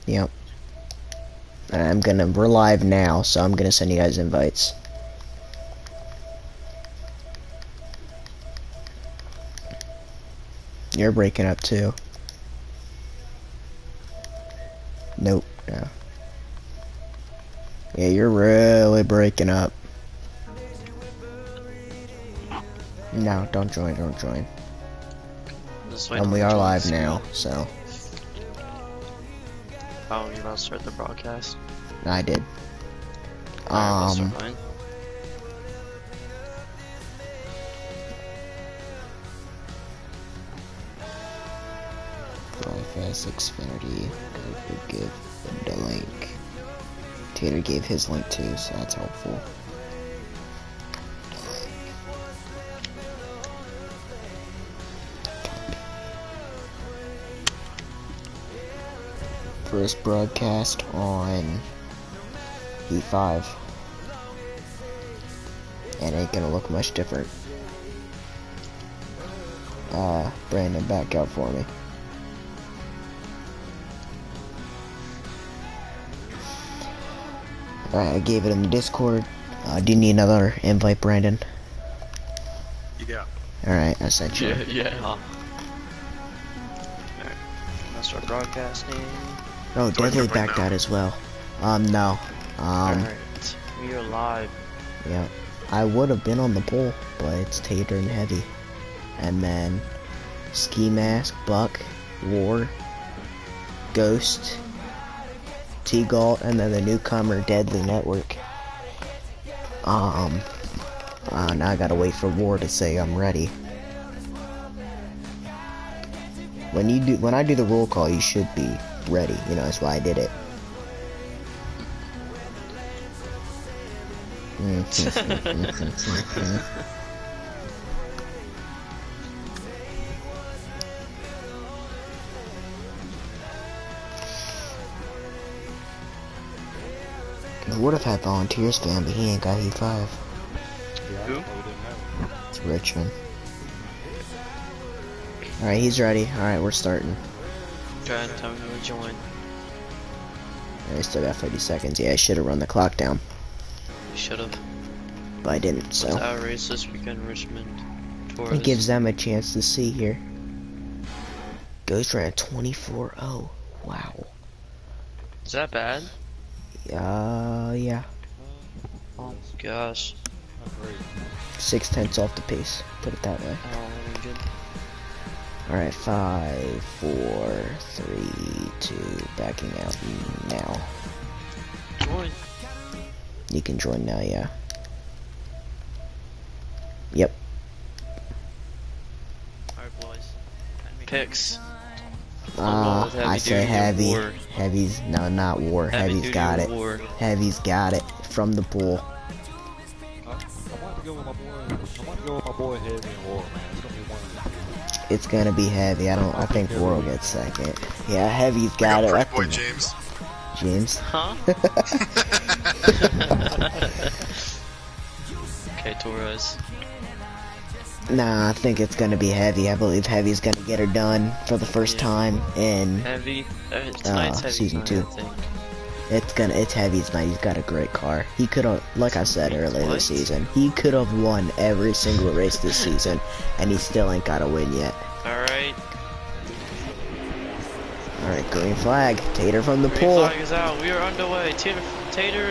Yep. We're live now, so I'm gonna send you guys invites. You're breaking up too. Nope, no. Yeah, you're really breaking up. No, don't join, don't join. And we are live now, so. Oh, you're about to start the broadcast? I did. Alright, Broadcast Xfinity. Give the link. Tater gave his link too, so that's helpful. First broadcast on E5. And it ain't gonna look much different. Brandon, back out for me. Alright, I gave it in the Discord. Do you need another invite, Brandon? Yeah. Alright, I sent you. Yeah. Alright, let's start broadcasting. Oh, Deadly backed out as well. No. Alright, we are live. Yeah. I would have been on the poll, but it's Tater and Heavy. And then Ski Mask, Buck, War, Ghost, T-Galt, and then the newcomer Deadly Network. Now I gotta wait for War to say I'm ready. When I do the roll call, you should be ready. You know, that's why I did it. I would have had volunteers for him, but he ain't got E5. Who? It's Richmond. Alright, he's ready. Alright, we're starting. Okay, tell me to join. I still got 30 seconds. Yeah, I should have run the clock down. You should have. But I didn't, so. What's our race this weekend, Richmond? Torres. It gives them a chance to see here. Ghost ran a 24-0. Wow. Is that bad? Yeah. Oh gosh. 6/10 off the pace. Put it that way. Oh, very good. Alright, 5, 4, 3, 2, backing out now. Join. You can join now, yeah. Yep. Alright, boys. Picks. I say Heavy. Heavy's, no, not War. Heavy's got it. Heavy's got it from the pool. I want to go with my boy Heavy and War, man. It's It's gonna be one of them. gonna be Heavy. I think War will get second. Yeah, Heavy's got it. Pretty boy James. James. Huh? Okay, Torres. Nah, I think it's gonna be Heavy. I believe Heavy's gonna get her done for the first time in Heavy. Tonight's Heavy season night, 2. I think. It's Heavy's night. He's got a great car. He could have, like I said earlier this season, he could have won every single race this season, and he still ain't got a win yet. Alright. Alright, green flag. Tater from the Green pool. flag is out. We are underway. Tater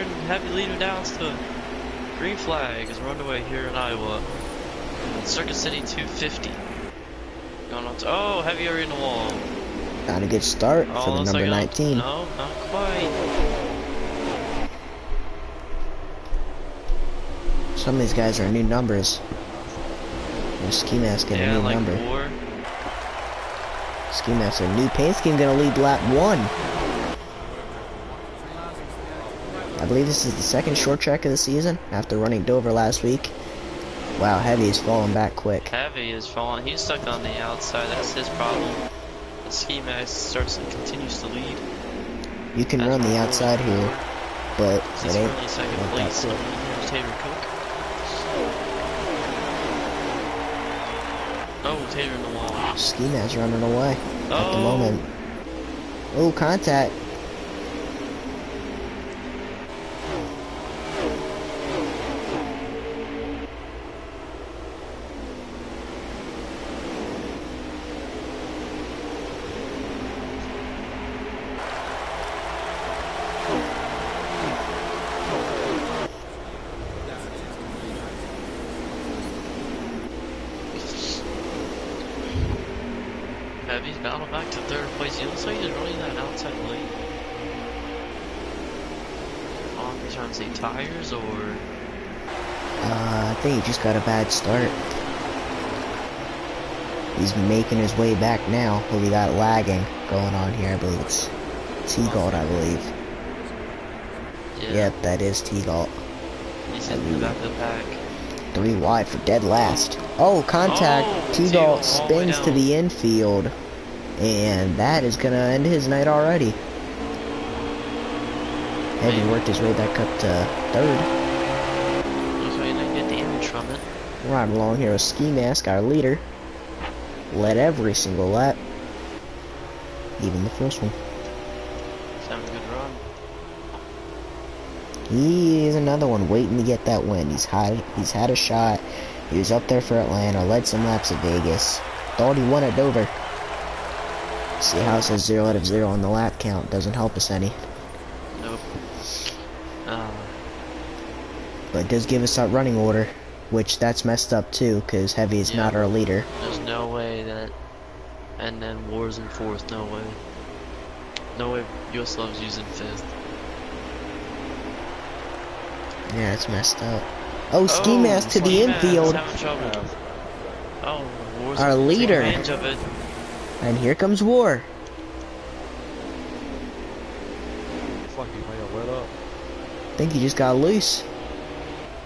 and Heavy leading down to green flag is we're underway here in Iowa. Circuit City 250. Going on to, oh, Heavy already in the wall. Got a good start Oh, for the looks number like 19. No, not quite. Some of these guys are new numbers. Ski Mask getting a new like number. War. Ski Mask, a new paint scheme, gonna lead lap 1. I believe this is the second short track of the season after running Dover last week. Wow, Heavy is falling back quick. Heavy is falling. He's stuck on the outside. That's his problem. The Ski Mask continues to lead. You can run the outside here, but He's it ain't currently second not that place. quick. Here's Tater Cook. Oh, Tater in the wall. Ski Mask running away at the Oh. moment. Oh, contact. third place. He looks like he's running that outside lane. Oh, he's trying to say tires or... I think he just got a bad start. He's making his way back now, but we got lagging going on here. I believe it's T-Gold, I believe. Yeah. Yep, that is T-Gold. He's in the back of the pack. 3 wide for dead last. Oh, contact. Oh, T-Gold T-Gold all the way spins to down. the infield. And that is going to end his night already. Heavy worked his way back up to 3rd. Looks like he didn't get damage from it. Right along here with Ski Mask, our leader. Led every single lap. Even the first one. He's having a good run. He's another one waiting to get that win. He's had a shot. He was up there for Atlanta, led some laps at Vegas. Thought he won at Dover. See how it says 0 out of 0 on the lap count. Doesn't help us any. Nope. But it does give us that running order, which that's messed up too, because Heavy is not our leader. There's no way that... And then War's in 4th, no way. No way US Love's using 5th. Yeah, it's messed up. Oh, Ski Mask to the Ski Mask infield. having trouble. Oh, War's Our taking leader. advantage of it. And here comes War. Looks like he may have let up. I think he just got loose.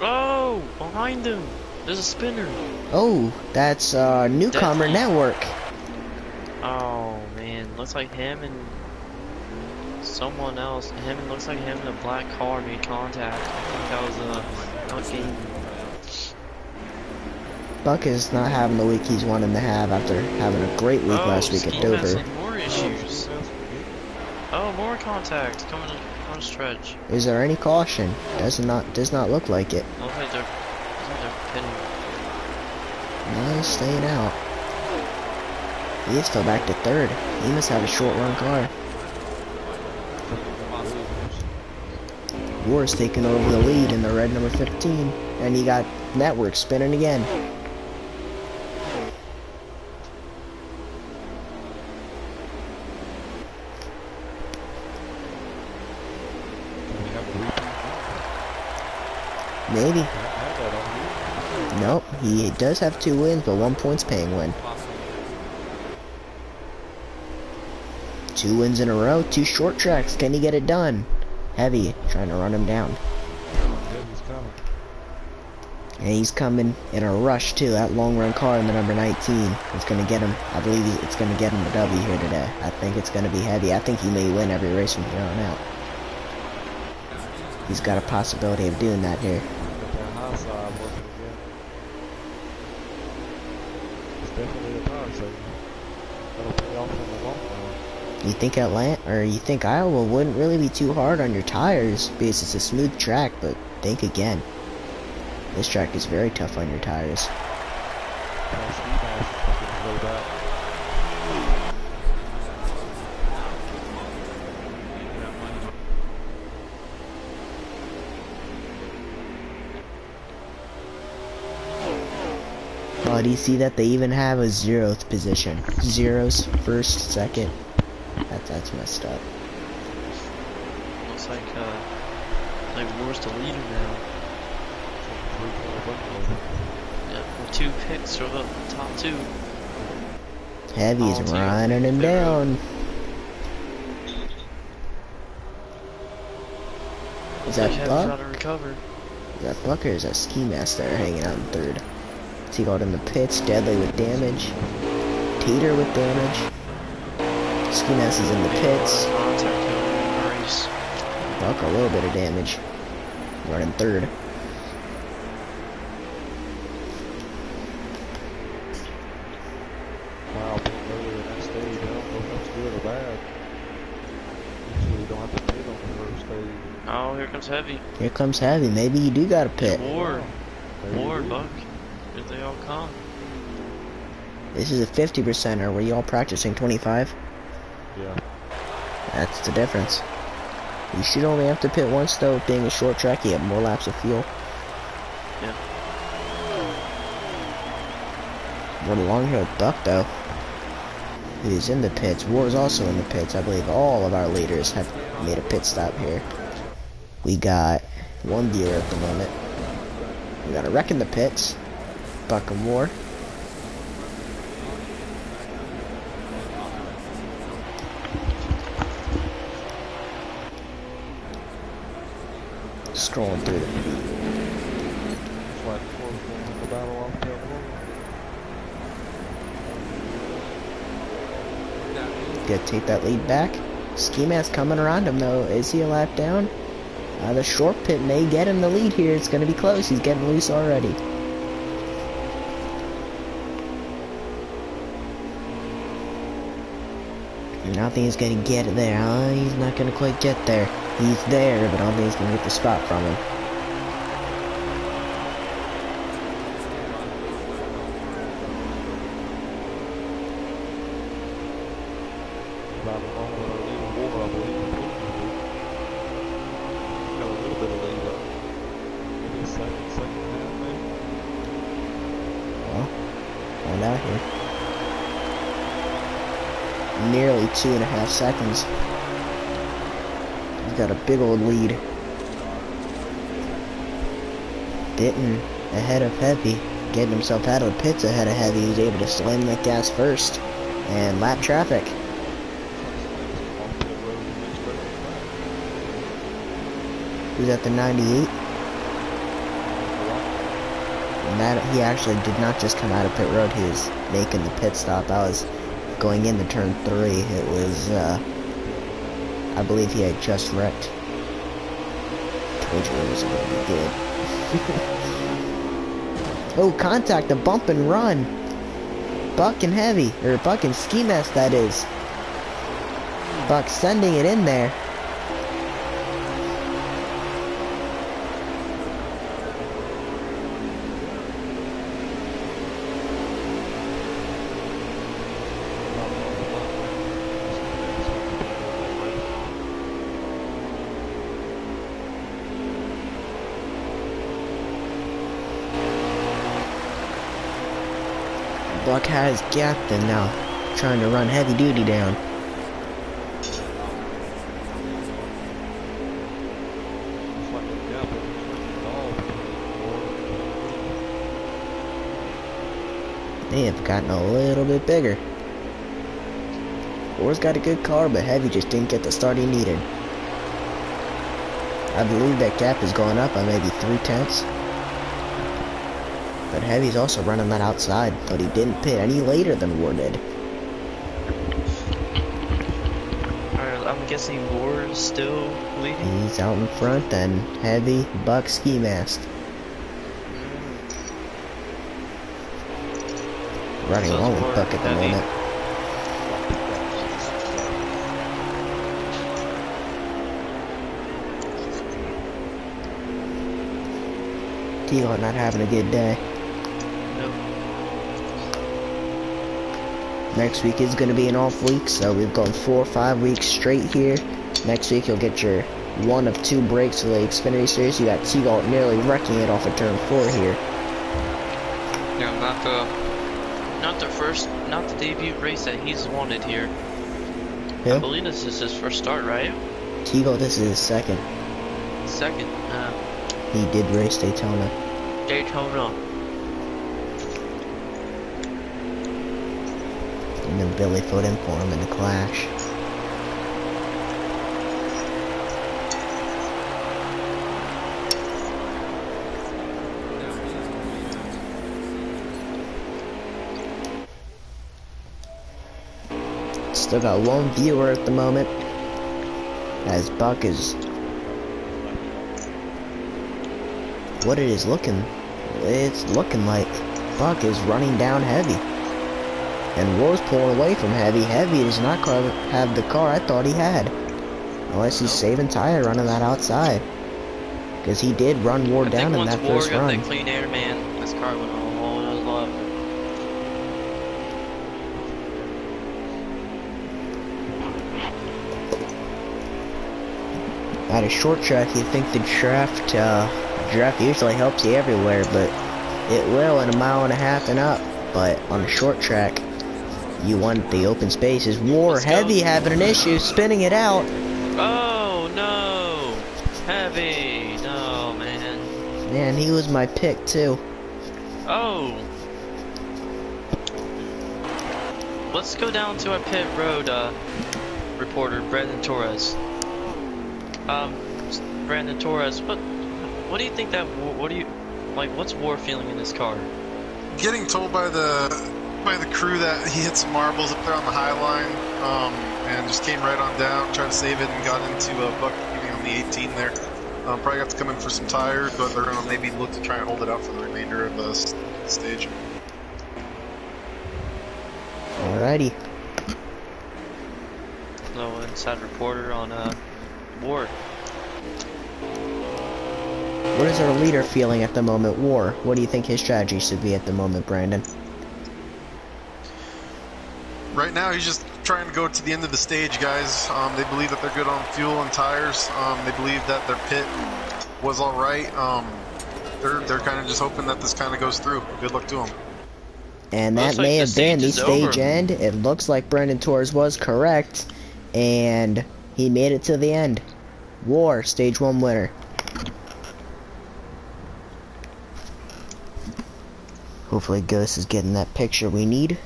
Oh, behind him. There's a spinner. Oh, that's Newcomer Deadly. Network. Oh man, looks like him and someone else. Looks like him and a black car made contact. I think that was a game. Buck is not having the week he's wanting to have after having a great week last week at Ski Mask Dover. with more issues. Oh, more contact coming on stretch. Is there any caution? Does not look like it. Looks like they're pinning. No, he's staying out. He is still back to 3rd. He must have a short run car. War's taking over the lead in the red number 15. And he got Network spinning again. Maybe. Nope, he does have 2 wins, but 1 point's paying win. 2 wins in a row, 2 short tracks. Can he get it done? Heavy, trying to run him down. And he's coming in a rush too. That long run car in the number 19 is going to get him. I believe it's going to get him the W here today. I think it's going to be Heavy. I think he may win every race from here on out. He's got a possibility of doing that here. You think Atlanta, or you think Iowa wouldn't really be too hard on your tires because it's a smooth track, but think again. This track is very tough on your tires. Oh, do you see that they even have a 0th position? Zeros, 1st, 2nd. That's messed up. Looks like War's the leader now. Yeah, with 2 picks for the top 2. Heavy's running him down. Is that Buck? Is that Buck or is that Ski Mask there hanging out in 3rd? T-Gold in the pits, Deadly with damage. Tater with damage. Ski Mask is in the pits. Buck a little bit of damage. Running 3rd. Wow, being earlier in that stage, I don't know if that's good or bad. Usually you don't have to pit on the first stage. Oh, here comes Heavy. Here comes Heavy. Maybe you do got a pit. War and Buck. Here they all come. This is a 50%er. Were you all practicing 25? Yeah. That's the difference. You should only have to pit once though. Being a short track, you have more laps of fuel. Yeah. We're along here with Buck though. who's in the pits. War's also in the pits. I believe all of our leaders have made a pit stop here. We got one viewer at the moment. We got a wreck in the pits. Buck and War. Scrolling through the Flag 4 is going to win the battle off tail forward. Gotta take that lead back. Ski Mask coming around him though. Is he a lap down? The short pit may get him the lead here. It's gonna be close. He's getting loose already. I don't think he's gonna get it there. He's not gonna quite get there. He's there, but I don't think he's gonna get the spot from him. About along with our lead War, I believe. Got a little bit of lead up. Maybe a second and a half, maybe. Well, find out here. Nearly 2.5 seconds. He's got a big old lead. Ditton ahead of Heavy, getting himself out of the pits ahead of Heavy. He's able to slam that gas first and lap traffic. Who's at the 98? And that he actually did not just come out of pit road. He was making the pit stop. I was going into turn 3. It was I believe he had just wrecked. Told you it was going to be good. Oh, contact, a bump and run. Buck and Heavy, or Buck and Ski Mask, that is. Buck sending it in there. Buck has gapped and now trying to run Heavy Duty down. They have gotten a little bit bigger. War's got a good car, but Heavy just didn't get the start he needed. I believe that gap is going up by maybe 3/10. But Heavy's also running that outside, but he didn't pit any later than War did. Alright, I'm guessing War is still leading? He's out in front, and Heavy, Buck, Ski Mask. Running along with Buck at the moment. T-Law not having a good day. Next week is going to be an off week, so we've gone 4 or 5 weeks straight here. Next week you'll get your 1 of 2 breaks of the Xfinity Series. You got T-Law nearly wrecking it off of turn 4 here. Yeah, not the debut race that he's wanted here. Who? I believe this is his first start, right? T-Law, this is his second. Second. He did race Daytona. Daytona. And then Billy put in for him in the clash. Still got 1 viewer at the moment, as Buck is... What it is looking... It's looking like Buck is running down Heavy. And War's pulling away from Heavy. Heavy does not have the car I thought he had. Unless he's saving tire running that outside. Because he did run War down in that first run. I think once War got that clean air, man, this car went a whole other level. At a short track, you'd think the draft usually helps you everywhere, but it will in 1.5 miles and up. But on a short track, You want the open spaces. War, Let's go. Heavy having an issue, spinning it out. Oh no! Heavy! No, man. Man, he was my pick too. Oh! Let's go down to our pit road, reporter, Brandon Torres. Brandon Torres, what do you think that, what's War feeling in his car? Getting told by the crew that he hit some marbles up there on the high line, and just came right on down, tried to save it, and got into a buck getting on the 18 there. Probably got to come in for some tires, but they're gonna maybe look to try and hold it out for the remainder of the stage. Alrighty. No inside reporter on War. What is our leader feeling at the moment, War? What do you think his strategy should be at the moment, Brandon? Right now, he's just trying to go to the end of the stage, guys. They believe that they're good on fuel and tires. They believe that their pit was all right. They're kind of just hoping that this kind of goes through. Good luck to them. And that may have been the stage end. It looks like Brandon Torres was correct, and he made it to the end. War, stage 1 winner. Hopefully Ghost is getting that picture we need.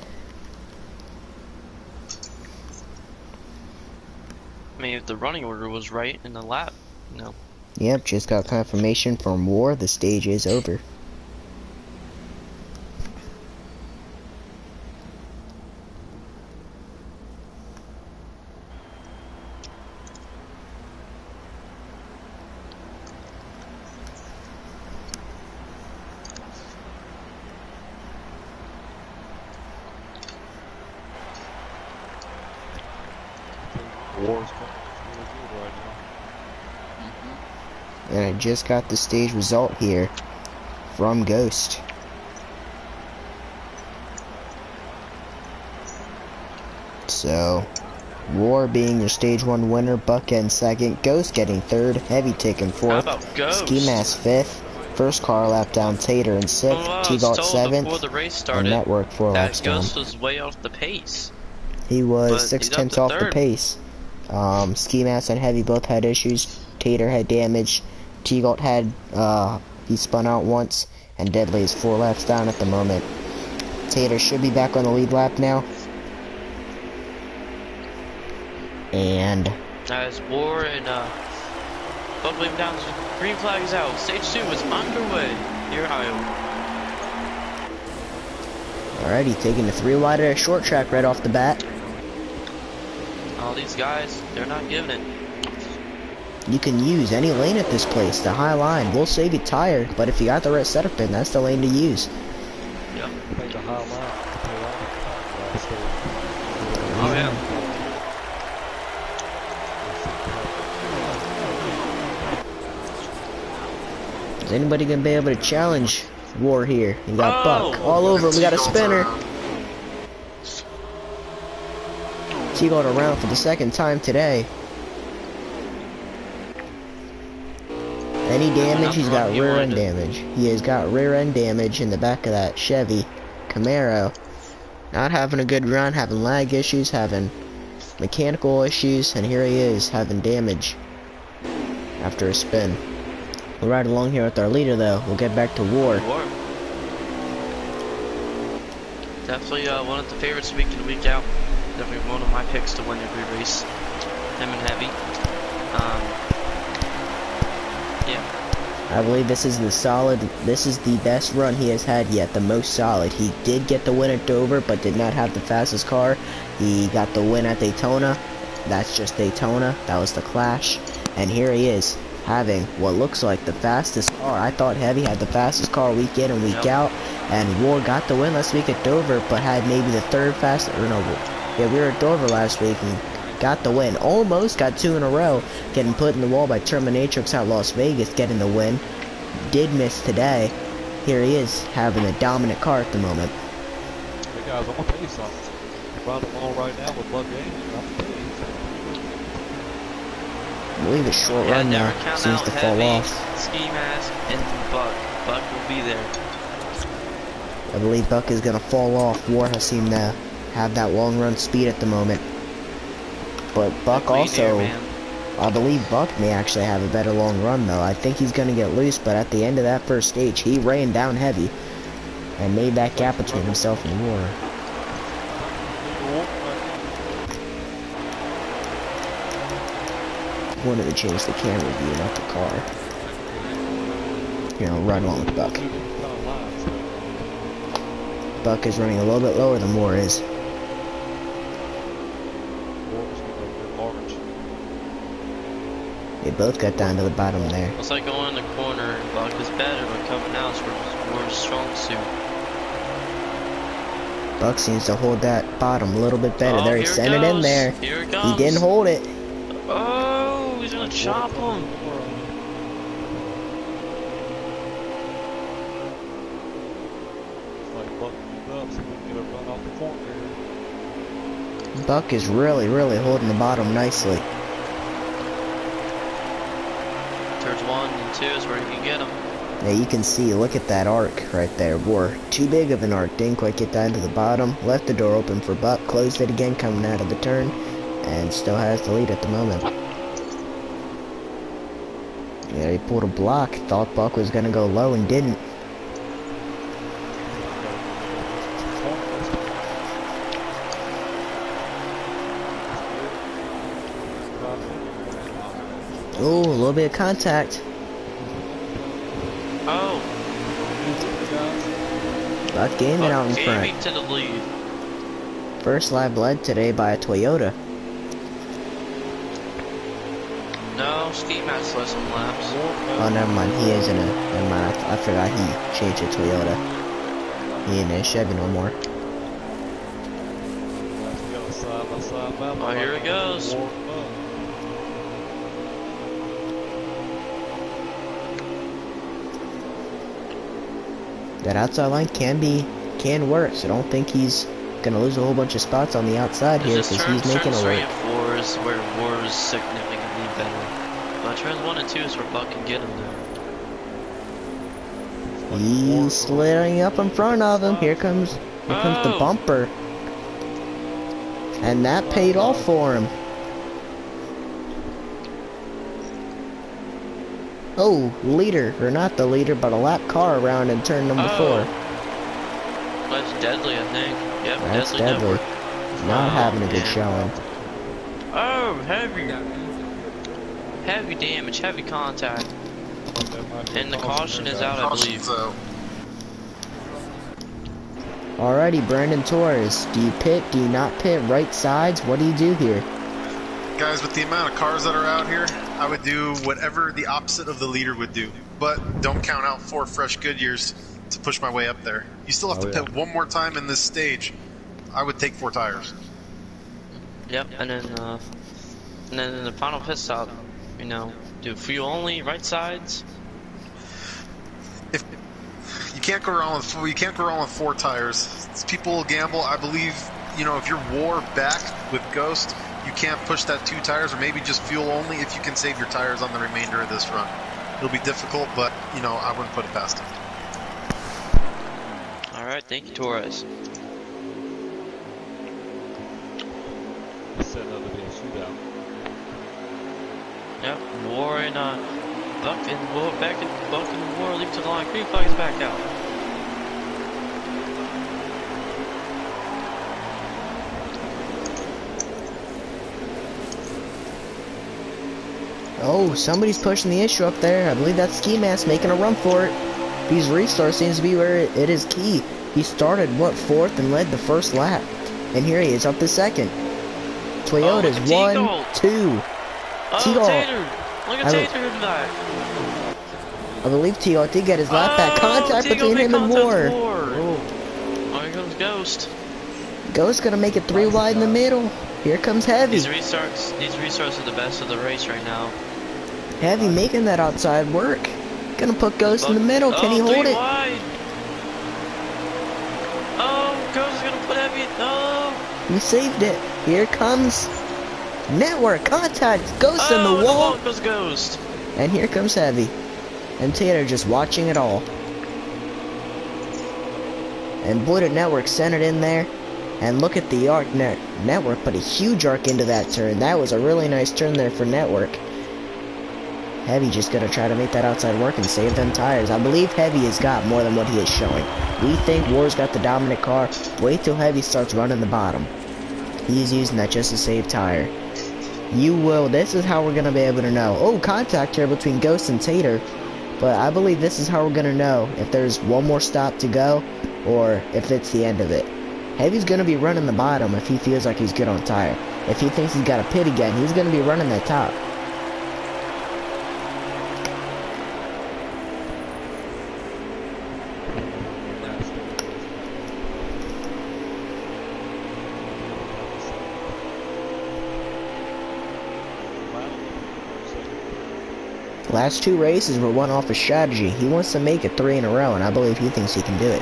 I mean, if the running order was right in the lap, no. Yep, just got confirmation from War. The stage is over. War's coming. It's really good right now. And I just got the stage result here from Ghost. So, War being your stage 1 winner, Buck getting 2nd, Ghost getting 3rd, Heavy taking 4th, How about Ghost? Ski Mask 5th, first car lap down Tater in 6th, T-Galt 7th, before the race started, and Network 4 laps that down. Ghost was way off the pace. He was But 6/10 he's up off to the 3rd. pace. Ski Mask and Heavy both had issues. Tater had damage. T-Galt had, he spun out once, and Deadly is 4 laps down at the moment. Tater should be back on the lead lap now. And As War and Buck leaving down, green flag is out. Stage 2 is underway here in Iowa. alrighty, taking the 3 wider at short track right off the bat. All these guys, they're not giving it. You can use any lane at this place. The high line will save you tire, but if you got the right setup in, that's the lane to use. Yep. Take the high line. Oh yeah. Is anybody gonna be able to challenge War here? You got Oh! Buck all over. We got a T-Galt's spinner. around. T-Galt around for the 2nd time today. Any damage? He's got rear end damage. He has got rear end damage in the back of that Chevy Camaro. Not having a good run, having lag issues, having mechanical issues, and here he is having damage after a spin. We'll ride along here with our leader though. We'll get back to War. War. Definitely one of the favorites week in week out. Definitely one of my picks to win every race. Him and Heavy. Yeah. I believe this is the best run he has had yet, the most solid. He did get the win at Dover, but did not have the fastest car. He got the win at Daytona. That's just Daytona. That was the Clash. And here he is, having what looks like the fastest car. I thought Heavy had the fastest car week in and week out. And War got the win last week at Dover, but had maybe the 3rd fastest, or no, yeah, we were at Dover last week and got the win. Almost got 2 in a row, getting put in the wall by Terminatrix out Las Vegas, getting the win. Did miss today. Here he is, having a dominant car at the moment. Hey guys, I'm gonna tell you something. Riding along right now with Buck Games. I'm gonna tell you. I believe it's short run never now. count Seems out to fall Heavy, off. Ski Mask, and Buck. Buck will be there. I believe Buck is gonna fall off. War has seemed to have that long run speed at the moment. But Buck Big lead here, also, man. I believe Buck may actually have a better long run though. I think he's going to get loose, but at the end of that first stage, he ran down heavy and made that gap between himself and War. Wanted to change the camera view, not the car. You know, run along with Buck. Buck is running a little bit lower than War is. They both got down to the bottom there. Looks like going in the corner, Buck is better, but coming out is War's strong suit. Buck seems to hold that bottom a little bit better. Oh, there, he here it sent it in goes. there. Here it He comes. didn't hold it. Oh, he's gonna chop him. Buck is really holding the bottom nicely. Turns 1 and 2 is where you can get him. Yeah, you can see, look at that arc right there. War too big of an arc, didn't quite get down to the bottom. Left the door open for Buck, closed it again coming out of the turn, and still has the lead at the moment. Yeah, he pulled a block, thought Buck was gonna go low and didn't. Oh, a little bit of contact. Oh, Buck gained it out in Buck front. gave to the lead. First lap led today by a Toyota. No, Ski Mask left some laps. Oh, never mind. He is in a. Never mind. I forgot he changed to Toyota. He ain't in a Chevy no more. Oh, here it goes. That outside line can work. So don't think he's gonna lose a whole bunch of spots on the outside here It's because just he's making turns a 3 work. and 4 is where War is significantly better. But turns 1 and 2 is where Buck can get him there. He's sliding up in front of him. Here comes the Oh. bumper, and that paid off for him. Oh, leader, or not the leader, but a lap car around in turn number 4. That's deadly, I think. Yep, That's deadly. deadly. Network. Not Oh, having a good man. showing. Oh, heavy. Heavy damage, heavy contact. And the caution is out, I believe. So, Alrighty, Brandon Torres. Do you pit? Do you not pit? Right sides? What do you do here? guys, with the amount of cars that are out here, I would do whatever the opposite of the leader would do. But don't count out 4 fresh Goodyears to push my way up there. You still have to pit one more time in this stage. I would take 4 tires. Yep, and then in the final pit stop, you know, do fuel only, right sides. If you can't go wrong with 4 tires. People will gamble. I believe, you know, if you're War back with Ghost, you can't push that 2 tires, or maybe just fuel only if you can save your tires on the remainder of this run. It'll be difficult, but you know, I wouldn't put it past him. All right, thank you, Torres. Yep, War and Buck and War Buck and War leave to the line. Green flag is back out. Oh, somebody's pushing the issue up there. I believe that's Ski Mask making a run for it. These restarts seems to be where it is key. He started, what, 4th and led the first lap. And here he is up to 2nd. Toyota's look at 1, 2. Oh, T-Gold. Tater! Look at Tater in the back. I believe T.O. did get his lap back. Contact T-Gold between made him and contact War. with Oh, here comes Ghost. Ghost gonna make it 3 wide in the middle. Here comes Heavy. These restarts are the best of the race right now. Heavy making that outside work. Gonna put Ghost in the middle. Can he hold 3 it? wide. Oh, Ghost is gonna put Heavy. No. He saved it. Here comes Network. Contact. Ghost in Oh, the wall. goes Ghost. And here comes Heavy. And Tater just watching it all. And Blue Network centered in there. And look at the arc. Network put a huge arc into that turn. That was a really nice turn there for Network. Heavy just gonna try to make that outside work and save them tires. I believe Heavy has got more than what he is showing. We think War's got the dominant car. Wait till Heavy starts running the bottom. He's using that just to save tire. You will. This is how we're gonna be able to know. Oh, contact here between Ghost and Tater. But I believe this is how we're gonna know if there's one more stop to go or if it's the end of it. Heavy's gonna be running the bottom if he feels like he's good on tire. If he thinks he's got a pit again, he's gonna be running that top. Last two races were won off of strategy. He wants to make it 3 in a row, and I believe he thinks he can do it.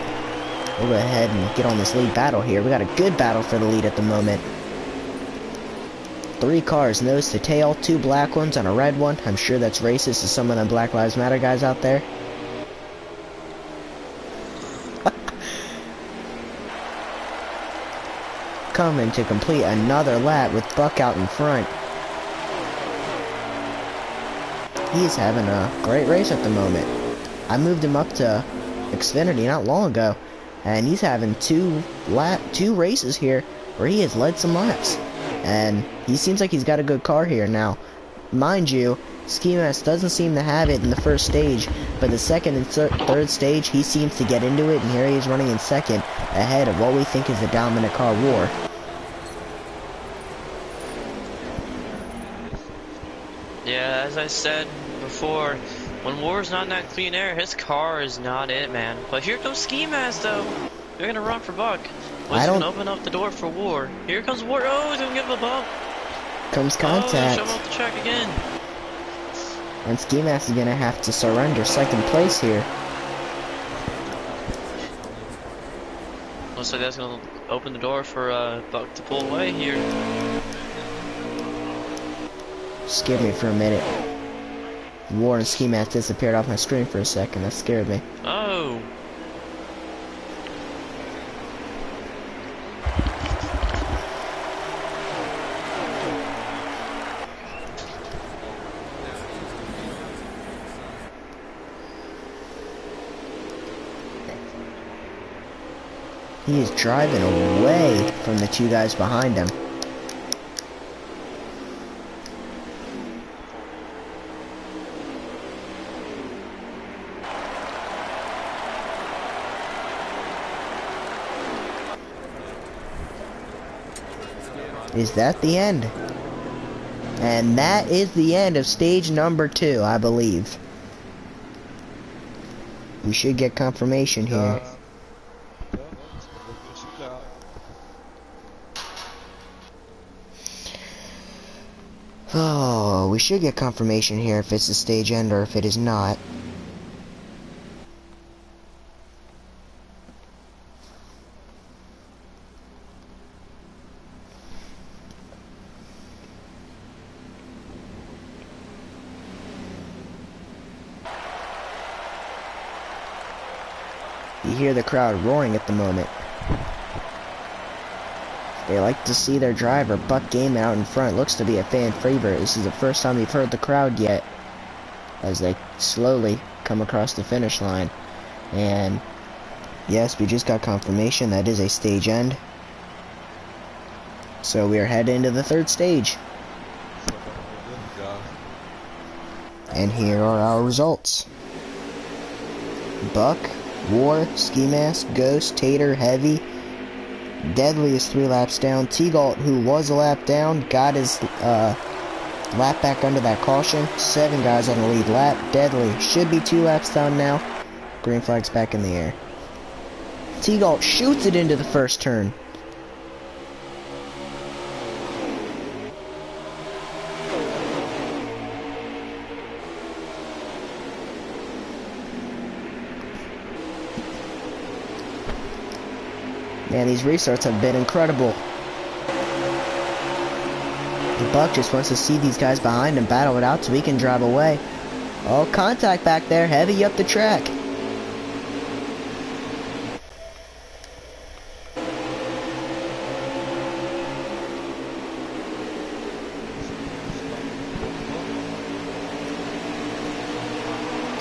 We'll go ahead and get on this lead battle here. We got a good battle for the lead at the moment. 3 cars, nose to tail, 2 black ones and a red one. I'm sure that's racist to some of them Black Lives Matter guys out there. Coming to complete another lap with Buck out in front. He's having a great race at the moment. I moved him up to Xfinity not long ago, and he's having two races here where he has led some laps. And he seems like he's got a good car here now. Mind you, Ski Mask doesn't seem to have it in the first stage, but the second and third stage, he seems to get into it, and here he is running in second, ahead of what we think is the dominant car, War. Yeah, as I said before, when War's not in that clean air, his car is not it, man. But here comes Ski Mask, though. They're gonna run for Buck. He's gonna open up the door for War. Here comes War. Oh, he's gonna give him a bump. Comes contact. Oh, shove off the track again. And Ski Mask is gonna have to surrender second place here. Looks like that's gonna open the door for Buck to pull away here. Scared me for a minute. War and Ski Mask disappeared off my screen for a second. That scared me. Oh. He is driving away from the 2 guys behind him. Is that the end? And that is the end of stage number 2, I believe. We should get confirmation here. Oh, we should get confirmation here if it's the stage end or if it is not. You hear the crowd roaring at the moment. They like to see their driver, Buck Game, out in front. Looks to be a fan favorite. This is the first time we've heard the crowd yet, as they slowly come across the finish line. And yes, we just got confirmation that is a stage end. So we are headed into the 3rd stage. And here are our results. Buck, War, Ski Mask, Ghost, Tater, Heavy. Deadly is 3 laps down. T-Galt, who was a lap down, got his lap back under that caution. 7 guys on the lead lap. Deadly should be 2 laps down now. Green flag's back in the air. T-Galt shoots it into the first turn. Man, these restarts have been incredible. The Buck just wants to see these guys behind him battle it out so he can drive away. Oh, contact back there. Heavy up the track.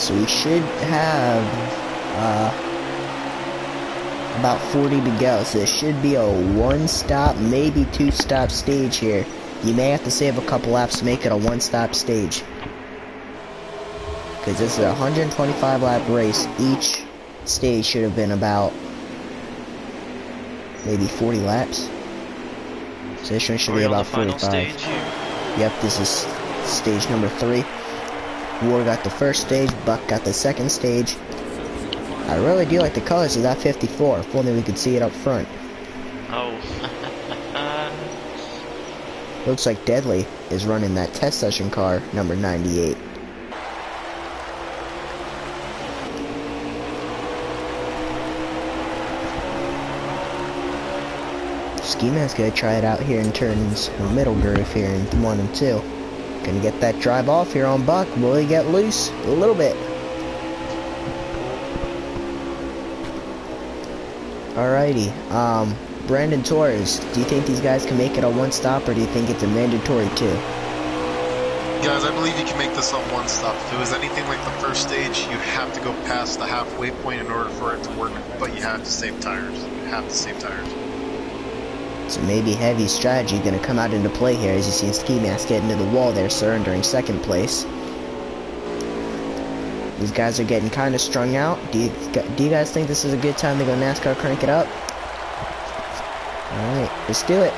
So we should have about 40 to go. So this should be a one-stop, maybe two-stop stage here. You may have to save a couple laps to make it a one-stop stage. Because this is a 125-lap race. Each stage should have been about maybe 40 laps. So this one should be about 45. Stage? Yep, this is stage number 3. War got the first stage, Buck got the second stage. I really do like the colors of that 54. If only we could see it up front. Oh. Looks like Deadly is running that test session car, number 98. Ski Man's gonna try it out here in turns middle groove here in 1 and 2. Gonna get that drive off here on Buck. Will he get loose? A little bit. Alrighty. Brandon Torres, do you think these guys can make it a one stop, or do you think it's a mandatory 2? Guys, I believe you can make this a one stop. If it was anything like the first stage, you have to go past the halfway point in order for it to work, but you have to save tires. You have to save tires. So maybe heavy strategy going to come out into play here, as you see Ski Mask get into the wall there, surrendering second place. These guys are getting kind of strung out. Do you guys think this is a good time to go NASCAR crank it up? Alright, let's do it.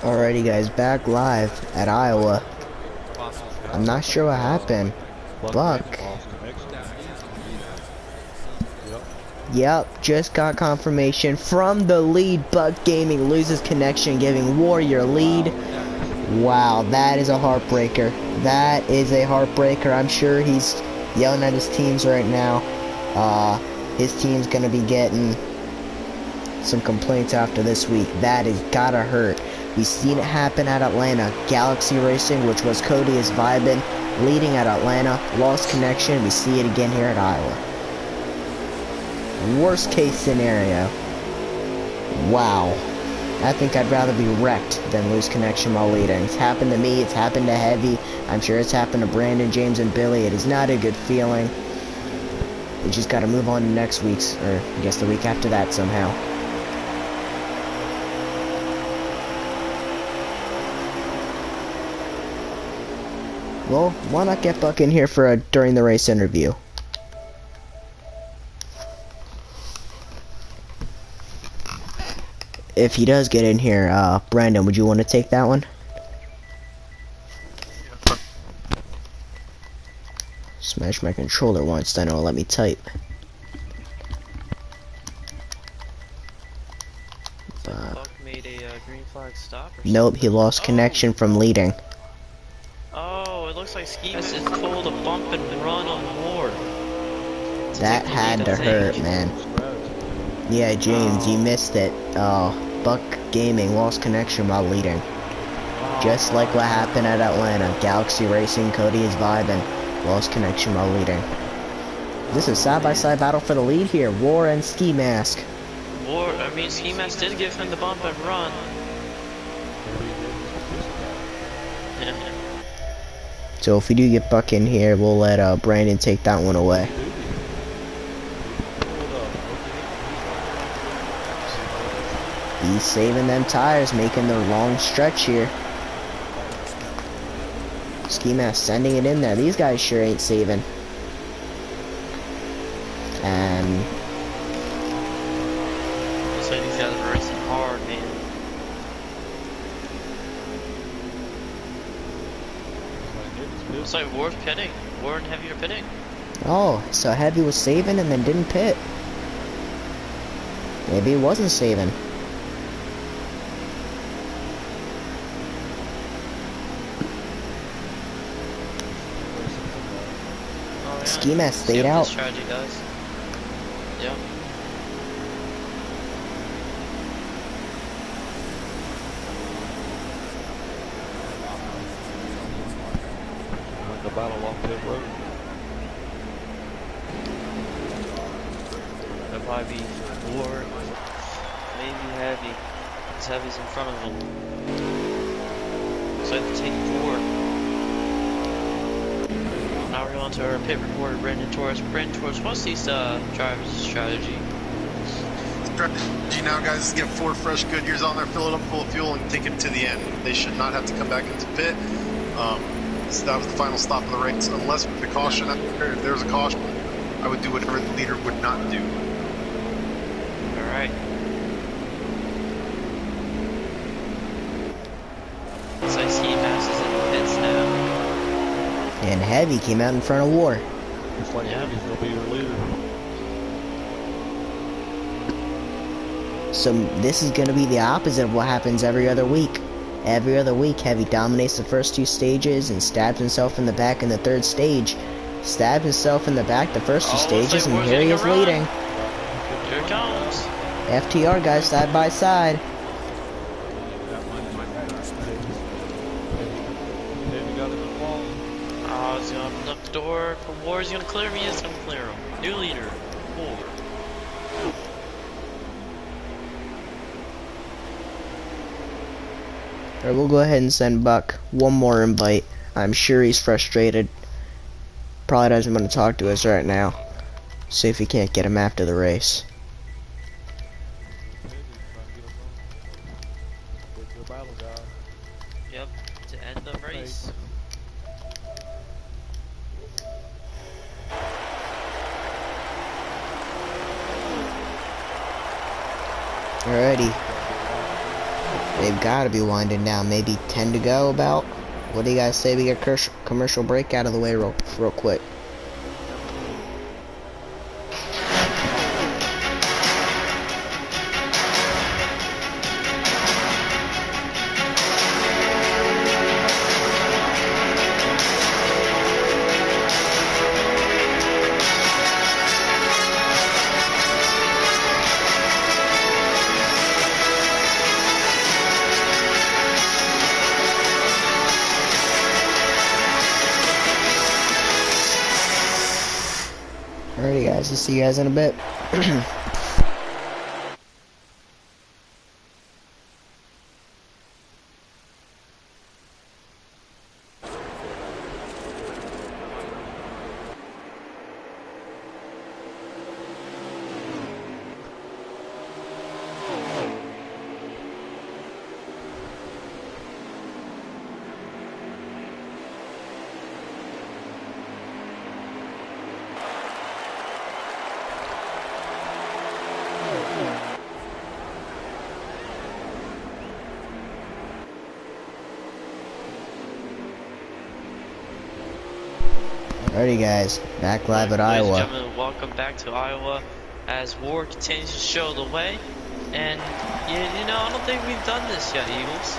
Alrighty guys, back live at Iowa. I'm not sure what happened. Buck. Yep, just got confirmation from the lead. Buck Gaming loses connection, giving Warrior lead. Wow, that is a heartbreaker. That is a heartbreaker. I'm sure he's yelling at his teams right now. His team's gonna be getting some complaints after this week. That has gotta hurt. We've seen it happen at Atlanta. Galaxy Racing, which was Cody is vibing, leading at Atlanta, lost connection. We see it again here at Iowa. Worst case scenario. Wow. I think I'd rather be wrecked than lose connection while leading. It's happened to me. It's happened to Heavy. I'm sure it's happened to Brandon, James, and Billy. It is not a good feeling. We just got to move on to next week's, or I guess the week after that somehow. Well, why not get Buck in here for a during the race interview? If he does get in here, Brandon, would you want to take that one? Smash my controller once, then it'll let me type. Buck made a green flag stop or Nope, he lost connection from leading. Oh, it looks like Ski Mask is pulled a bump and run on Ward. That had to hurt, man. Yeah, James, you missed it. Buck Gaming lost connection while leading. Just like what happened at Atlanta. Galaxy Racing, Cody is vibing. Lost connection while leading. This is side-by-side battle for the lead here. War and Ski Mask. I mean, Ski Mask did give him the bump and run. Maybe he did just piss about it. Yeah. So if we do get Buck in here, we'll let Brandon take that one away. Duty. Pulled up. He's saving them tires, making their long stretch here. Ski Mask sending it in there. These guys sure ain't saving. And Looks like these guys are racing hard, man. Looks like Ward's pitting. Ward and Heavy are pitting. oh, so Heavy was saving and then didn't pit. Maybe he wasn't saving. Oh, yeah. Ski Mask See stayed what out. this strategy does. Yep. Win the battle off pit road. That'll probably be Ward. Maybe Heavy. Because Heavy's in front of him. So I have to take 4. Now we're going to our pit reporter, Brandon Torres. Brandon Torres, what's these drivers' strategy? Strategy now, guys, is get 4 fresh Goodyears on there, fill it up full of fuel, and take it to the end. They should not have to come back into pit. So that was the final stop of the race. Unless with the caution, if there's a caution, I would do whatever the leader would not do. Alright. Looks like Ski Mask is in the pits now. And Heavy came out in front of War. Looks like Yeah. Heavy's gonna be your leader. So this is going to be the opposite of what happens every other week. Every other week, Heavy dominates the first 2 stages and stabs himself in the back in the 3rd stage. Stabbed himself in the back the first 2 Oh, looks stages, like and War's here he getting is a run. leading. Here it comes. FTR guys side by side. Heavy got him in the wall. Oh, he's gonna open up the door for War. He's gonna clear me. He's gonna clear him. New leader, War. Alright, we'll go ahead and send Buck one more invite. I'm sure he's frustrated. Probably doesn't want to talk to us right now. See if we can't get him after the race. Heavy trying to get him on. Get to the battle, guy. Yep, to end the race. Alrighty. They've got to be winding down. Maybe 10 to go about. What do you guys say we get commercial break out of the way real quick? Alrighty guys, I'll see you guys in a bit. Alrighty guys, back live at Ladies and Iowa. gentlemen, welcome back to Iowa as War continues to show the way. And, you know, I don't think we've done this yet, Eagles.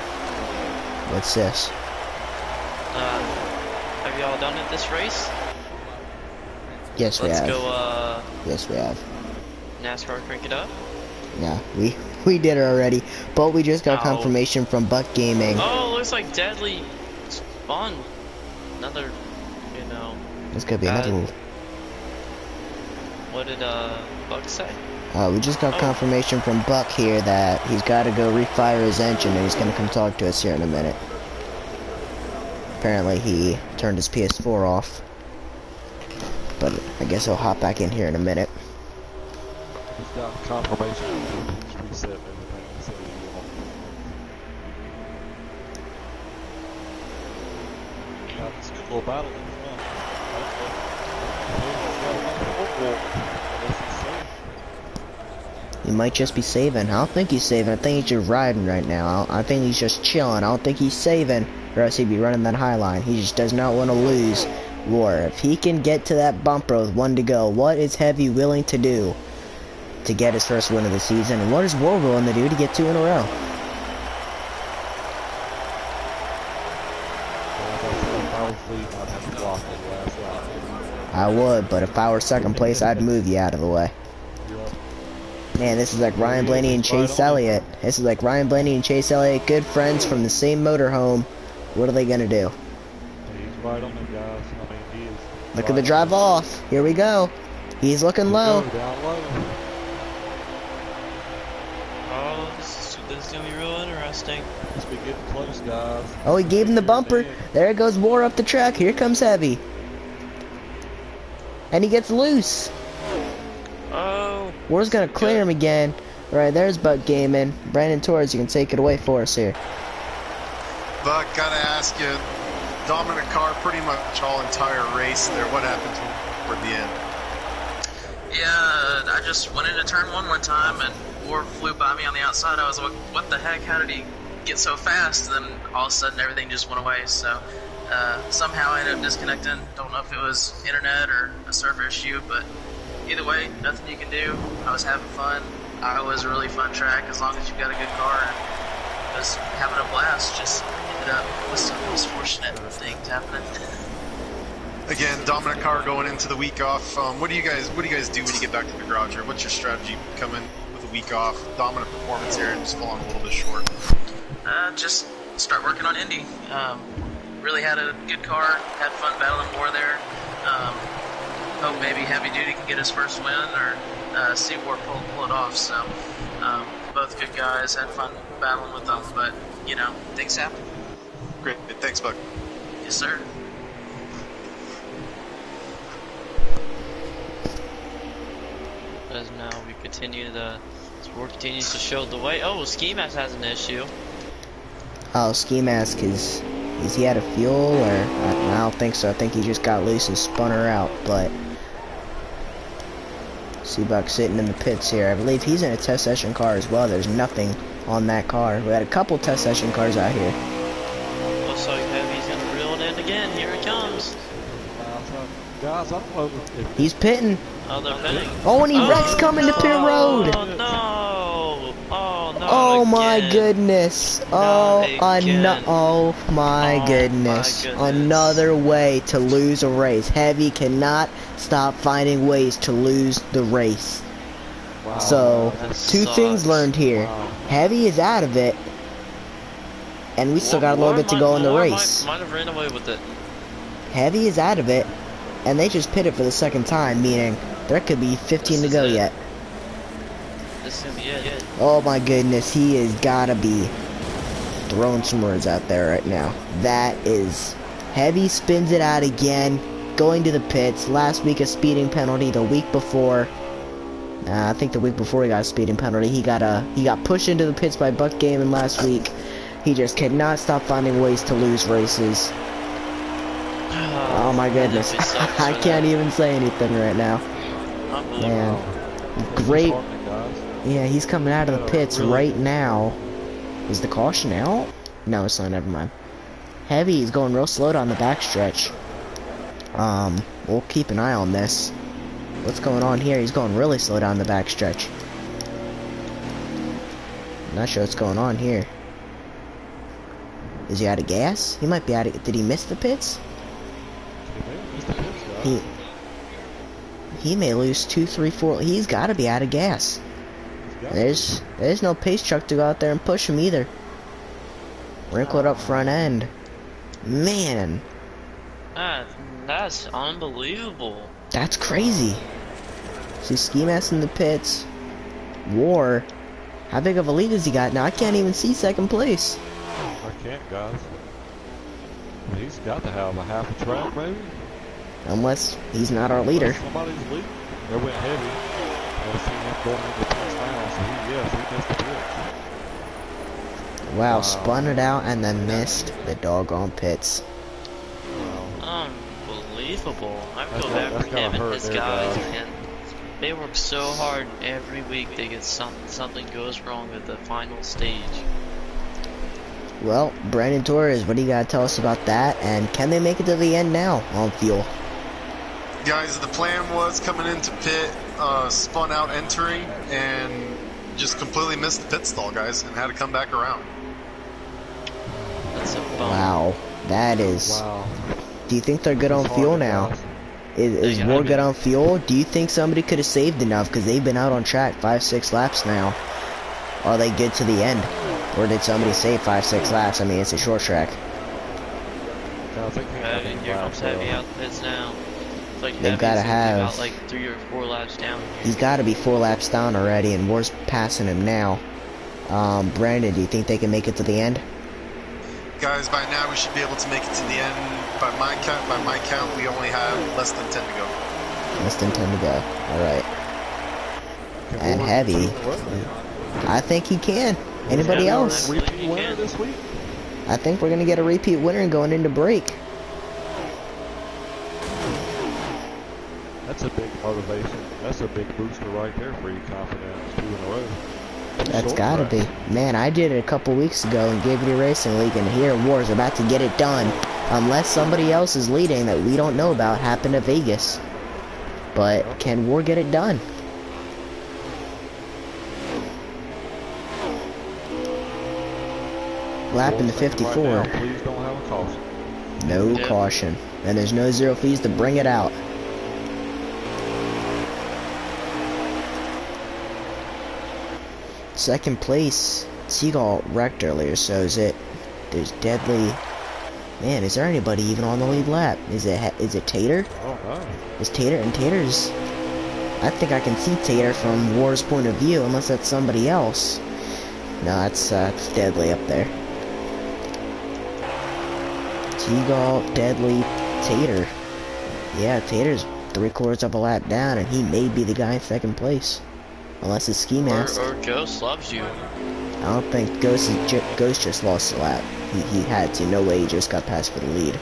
What's this? Have y'all done it this race? Yes, we Let's have. go, Yes, we have. NASCAR crank it up. Yeah, we did it already, but we just got Oh. confirmation from Buck Gaming. Oh, looks like Deadly spawned another, you know, This could be another What did Buck say? We just got Oh. confirmation from Buck here that he's got to go refire his engine and he's going to come talk to us here in a minute. Apparently he turned his PS4 off. But I guess he'll hop back in here in a minute. He's got confirmation. He's reset everything. He said he won't. Got this good little battle in front. He might just be saving. I don't think he's saving. I think he's just riding right now. I think he's just chilling. I don't think he's saving, or else he'd be running that high line. He just does not want to lose War. If he can get to that bumper with 1 to go, what is Heavy willing to do to get his first win of the season? And what is War willing to do to get 2 in a row? I would, but if I were second place, I'd move you out of the way. Man, this is like Ryan Blaney and Chase Elliott. This is like Ryan Blaney and Chase Elliott, good friends from the same motorhome. What are they gonna do? He's right on them, guys. I mean, he is. Look at the drive off. Here we go. He's looking low. Down low. Oh, this is gonna be real interesting. Must be getting close, guys. Oh, he gave him the bumper. There goes War up the track. Here comes Heavy. And he gets loose. Oh. War's gonna clear him again. Right, there's Buck Gaming. Brandon Torres, you can take it away for us here. Buck, gotta ask you, dominant car pretty much all entire race there. What happened toward the end? Yeah, I just went into turn one time and War flew by me on the outside. I was like, what the heck? How did he get so fast? And then all of a sudden everything just went away. So somehow I ended up disconnecting. Don't know if it was internet or a server issue, but either way, nothing you can do. I was having fun. It was a really fun track as long as you've got a good car. And I was having a blast. Just ended up with some misfortunate things happening. Again, dominant car going into the week off. What do you guys do when you get back to the garage here? What's your strategy coming with a week off? Dominant performance here and just falling a little bit short. Just start working on Indy. Really had a good car, had fun battling War there. Hope maybe Heavy Duty can get his first win or see War pull it off. So both good guys, had fun battling with them, but you know, things happen. Great, thanks, Buck. Yes, sir. As now we continue War continues to show the way. Oh, Ski Mask has an issue. Oh, Ski Mask is he out of fuel, or I don't think so. I think he just got loose and spun her out. But Seabuck sitting in the pits here. I believe he's in a test session car as well. There's nothing on that car. We had a couple test session cars out here. Looks like Heavy's gonna reel it in again. Here it comes. Guys, I don't know if He's pitting. Oh, they're pitting. Oh, and he wrecks coming to pit road. Oh no! Oh no! Oh my again. goodness! Not Oh, again. oh my Oh, goodness! my goodness. Another way to lose a race. Heavy cannot stop finding ways to lose the race. wow, So, that two sucks. things learned here. Wow. Heavy is out of it, and we still got a little bit to go in the race. Might have ran away with it. Heavy is out of it, and they just pitted for the second time, meaning there could be 15 to This go is it. yet. This is gonna be it. Oh my goodness, he has gotta be throwing some words out there right now. That is Heavy spins it out again, going to the pits. Last week a speeding penalty. The week before, I think the week before he got a speeding penalty. He got pushed into the pits by Buck Gaming last week. He just cannot stop finding ways to lose races. Oh my goodness, That sucks I for can't them. even say anything right now. Unbelievable. Man, This is great. happening, guys. Yeah, he's coming out of the pits Really? right now. Is the caution out? No, it's not. Never mind. Heavy is going real slow down the backstretch. We'll keep an eye on this. What's going on here? He's going really slow down the backstretch. Not sure what's going on here. Is he out of gas? He might be out of. Did he miss the pits? He may have missed the pits, guys. He may lose 2, 3, 4. He's got to be out of gas. He's got There's no pace truck to go out there and push him either. Wrinkled up front end. Man, That's unbelievable. that's crazy. See Ski Mask in the pits. War. How big of a lead has he got? Now I can't even see second place. I can't, guys. I mean, he's got to have a half a track, maybe? Unless he's not our leader. Somebody's leading. They went heavy. I see him going into the pits now, so he missed the pits. Wow, spun it out and then missed the doggone pits. Unbelievable. I feel That's bad for gotta him and hurt his there, guys, guys. man. They work so hard every week. They get something goes wrong at the final stage. Well, Brandon Torres, what do you got to tell us about that? And can they make it to the end now on fuel? Guys, the plan was coming into pit, spun out entering, and just completely missed the pit stall, guys, and had to come back around. That's a bummer. Wow, that is... Wow. Do you think they're good on fuel now? Is They War gotta be. good on fuel? Do you think somebody could have saved enough? Because they've been out on track 5-6 laps now. Are they good to the end? Or did somebody save 5-6 laps? I mean, it's a short track. Guys, they can't have any Here comes laps Heavy left. out the pits now. It's like They've gotta have- about like 3 or 4 laps down here. He's got to be 4 laps down already, and War's passing him now. Brandon, do you think they can make it to the end? Guys, by now we should be able to make it to the end. By my count, we only have less than 10 to go. Less than 10 to go. Alright. Can And War Heavy. do it? I think he can. Anybody Yeah, else? man. Repeat winner this week? I think we're going to get a repeat winner going into break. That's a big motivation. That's a big booster right there for your confidence. 2 in a row. That's Short gotta tracks. be. Man, I did it a couple weeks ago in Giggity Racing League, and here War's about to get it done. Unless somebody else is leading that we don't know about happened at Vegas. But can War get it done? Lap in the War's thinking 54. right now, please don't have a caution. No Yeah. caution. And there's no zero fees to bring it out. Second place, Seagull wrecked earlier, so is it... There's Deadly... Man, is there anybody even on the lead lap? Is it Tater? Oh, no. Is Tater? And Tater's... I think I can see Tater from War's point of view, unless that's somebody else. No, it's Deadly up there. Seagull, Deadly, Tater. Yeah, Tater's 3/4 of a lap down, and he may be the guy in second place. Unless it's Ski Mask. Or Ghost loves you. I don't think Ghost just lost a lap. He had to. No way he just got past for the lead.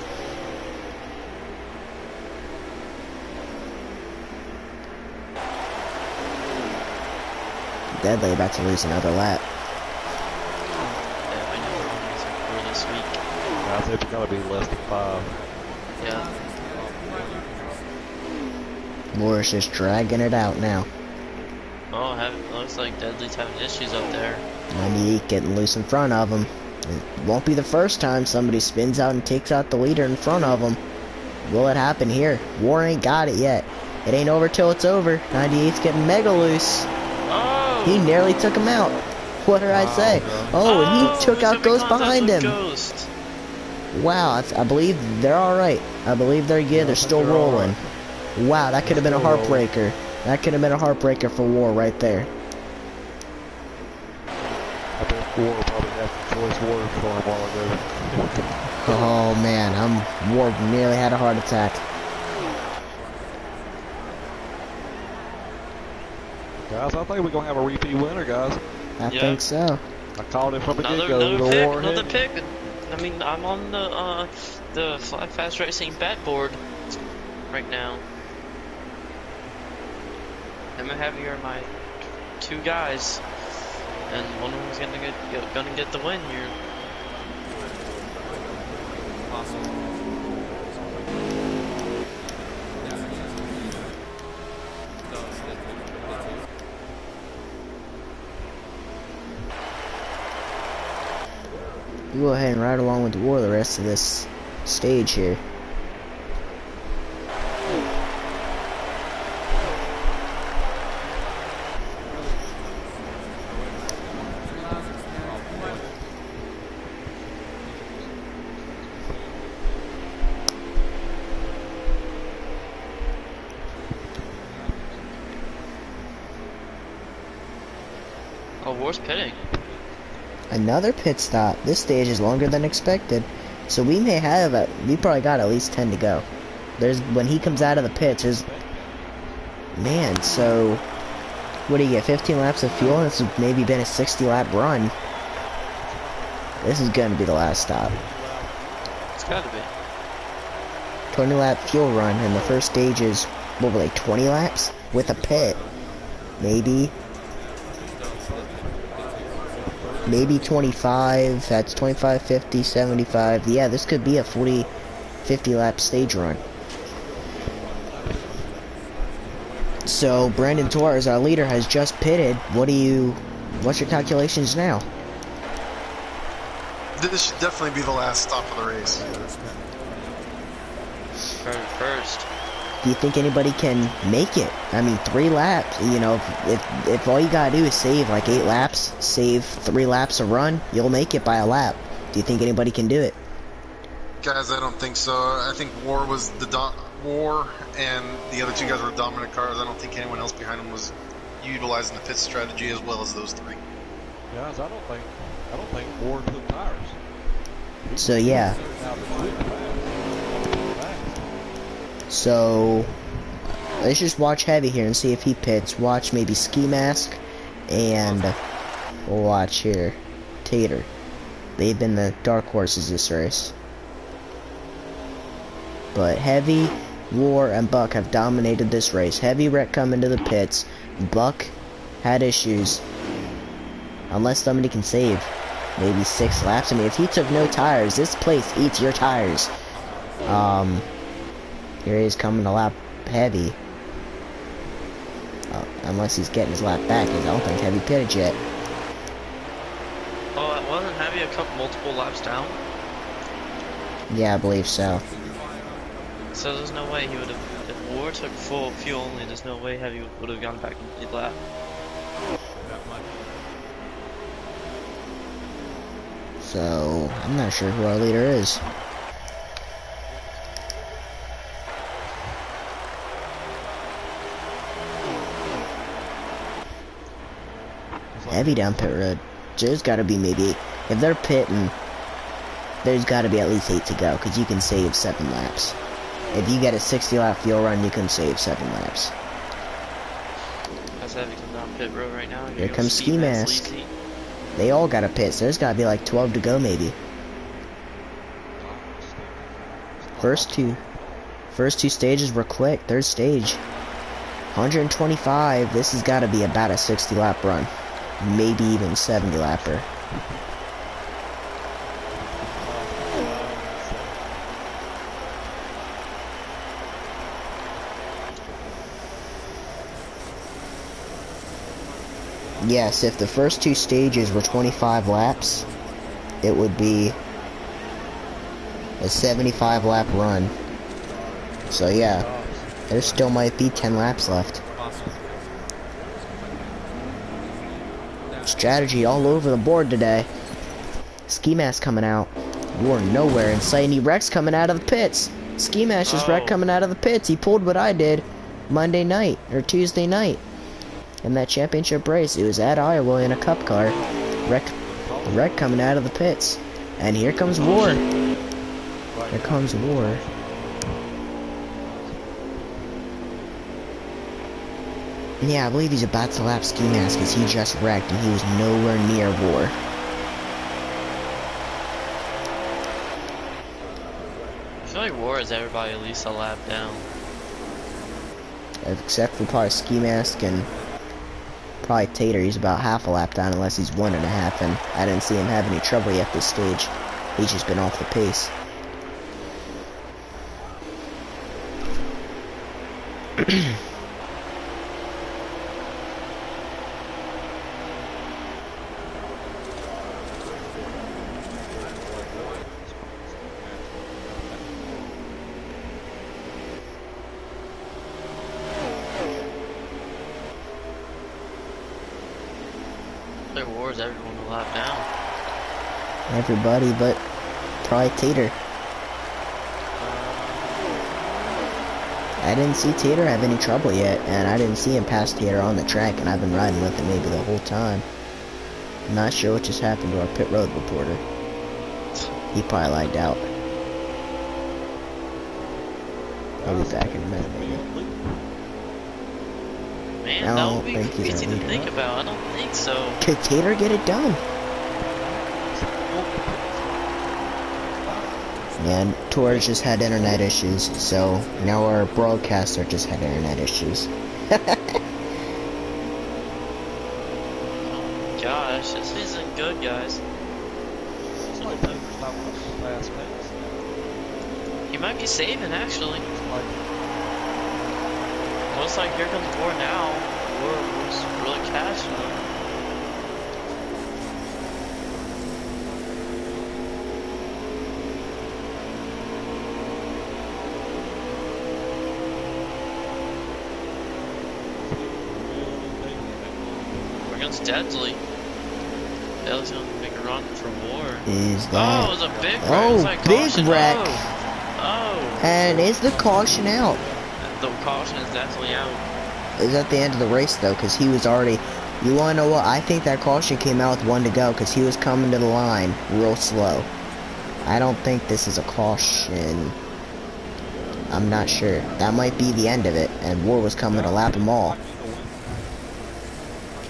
Deadly about to lose another lap. Yeah, I know we're for this week. Guys, it's gotta be less than 5. Yeah. Moore's just dragging it out now. Oh, looks like Deadly's having issues up there. 98 getting loose in front of him. It won't be the first time somebody spins out and takes out the leader in front of him. Will it happen here? War ain't got it yet. It ain't over till it's over. 98's getting mega loose. Oh! He nearly took him out. What did I say? Oh, and he took he's out having Ghost contact behind with him. Ghost. Wow, I believe they're alright. I believe they're good. They're still they're all rolling. Wow, that could have been a still rolling. heartbreaker. That could have been a heartbreaker for War right there. I bet War probably had some choice words for him a while ago. Oh man, War nearly had a heart attack. Guys, I think we're gonna have a repeat winner, guys. I Yeah. think so. I called it from the Another get-go. The pick, War another head. pick. I mean, I'm on the Fast Racing bet board right now. Him and Heavy are my 2 guys, and one of them's gonna get the win here. We'll go ahead and ride along with War the rest of this stage here. Oh, War's pitting. Another pit stop. This stage is longer than expected. So we may have, we probably got at least 10 to go. When he comes out of the pits, man, so, what do you get, 15 laps of fuel? This has maybe been a 60 lap run. This is gonna be the last stop. It's gotta be. 20 lap fuel run, and the first stage is, what were they, 20 laps? With a pit. Maybe 25, that's 25, 50, 75. Yeah, this could be a 40, 50 lap stage run. So, Brandon Torres, our leader, has just pitted. What's your calculations now? This should definitely be the last stop of the race. First. Do you think anybody can make it? I mean, 3 laps, you know, if all you gotta do is save like 8 laps, save 3 laps a run, you'll make it by a lap. Do you think anybody can do it? Guys, I don't think so. I think War was War and the other 2 guys were dominant cars. I don't think anyone else behind him was utilizing the pit strategy as well as those 3. Guys, I don't think Ward took tires. So yeah. So let's just watch Heavy here and see if he pits. Watch maybe Ski Mask and we'll watch here Tater. They've been the dark horses this race. But Heavy, War, and Buck have dominated this race. Heavy wreck coming to the pits. Buck had issues. Unless somebody can save maybe 6 laps. I mean, if he took no tires, this place eats your tires. Here he is coming to lap Heavy. Unless he's getting his lap back, because I don't think Heavy pitted yet. Oh, wasn't Heavy a couple multiple laps down? Yeah, I believe so. So there's no way he would have. If War took full fuel only, there's no way Heavy would have gone back and did lap. So I'm not sure who our leader is. Heavy down pit road. There's got to be maybe, if they're pitting, there's got to be at least 8 to go, because you can save 7 laps. If you get a 60 lap fuel run, you can save 7 laps. As Heavy comes down pit road right now. Here comes Ski Mask. They all got a pit, so there's got to be like 12 to go maybe. First two stages were quick. Third stage, 125. This has got to be about a 60 lap run. Maybe even 70 lapper. Yes, if the first 2 stages were 25 laps, it would be a 75 lap run. So yeah, there still might be 10 laps left. Strategy all over the board today. Ski Mask coming out. War nowhere in sight. And he wrecks coming out of the pits. Ski Mask just wrecked coming out of the pits. He pulled what I did Monday night or Tuesday night in that championship race. It was at Iowa in a cup car. Wreck coming out of the pits. And here comes War. Here comes War. And yeah, I believe he's about to lap Ski Mask because he just wrecked and he was nowhere near War. I feel like War is everybody at least a lap down. Except for probably Ski Mask and probably Tater. He's about half a lap down unless he's 1.5, and I didn't see him have any trouble yet this stage. He's just been off the pace. Their War is everyone a lap down. Everybody but probably Tater. I didn't see Tater have any trouble yet, and I didn't see him pass Tater on the track, and I've been riding with him maybe the whole time. Not sure what just happened to our pit road reporter. He probably lagged out. He'll be back in a minute, maybe. Man, I that don't would be think he's crazy our to leader. think about. I don't think so. Could Tater get it done? And Torres just had internet issues, so now our broadcaster just had internet issues. Gosh, this isn't good, guys. It's like Taylor's not much fast pace. He might be saving, actually. It's like, Looks like here comes War now. War's really catching him. Here comes Deadly. Deadly's gonna make a run for War. Is Oh, that... it was a big wreck. Oh, It was like big caution. wreck. Oh. And is the caution out? The caution is definitely out. Is at the end of the race, though, because he was already... You want to know what? I think that caution came out with 1 to go, because he was coming to the line real slow. I don't think this is a caution. I'm not sure. That might be the end of it, and War was coming to lap them all.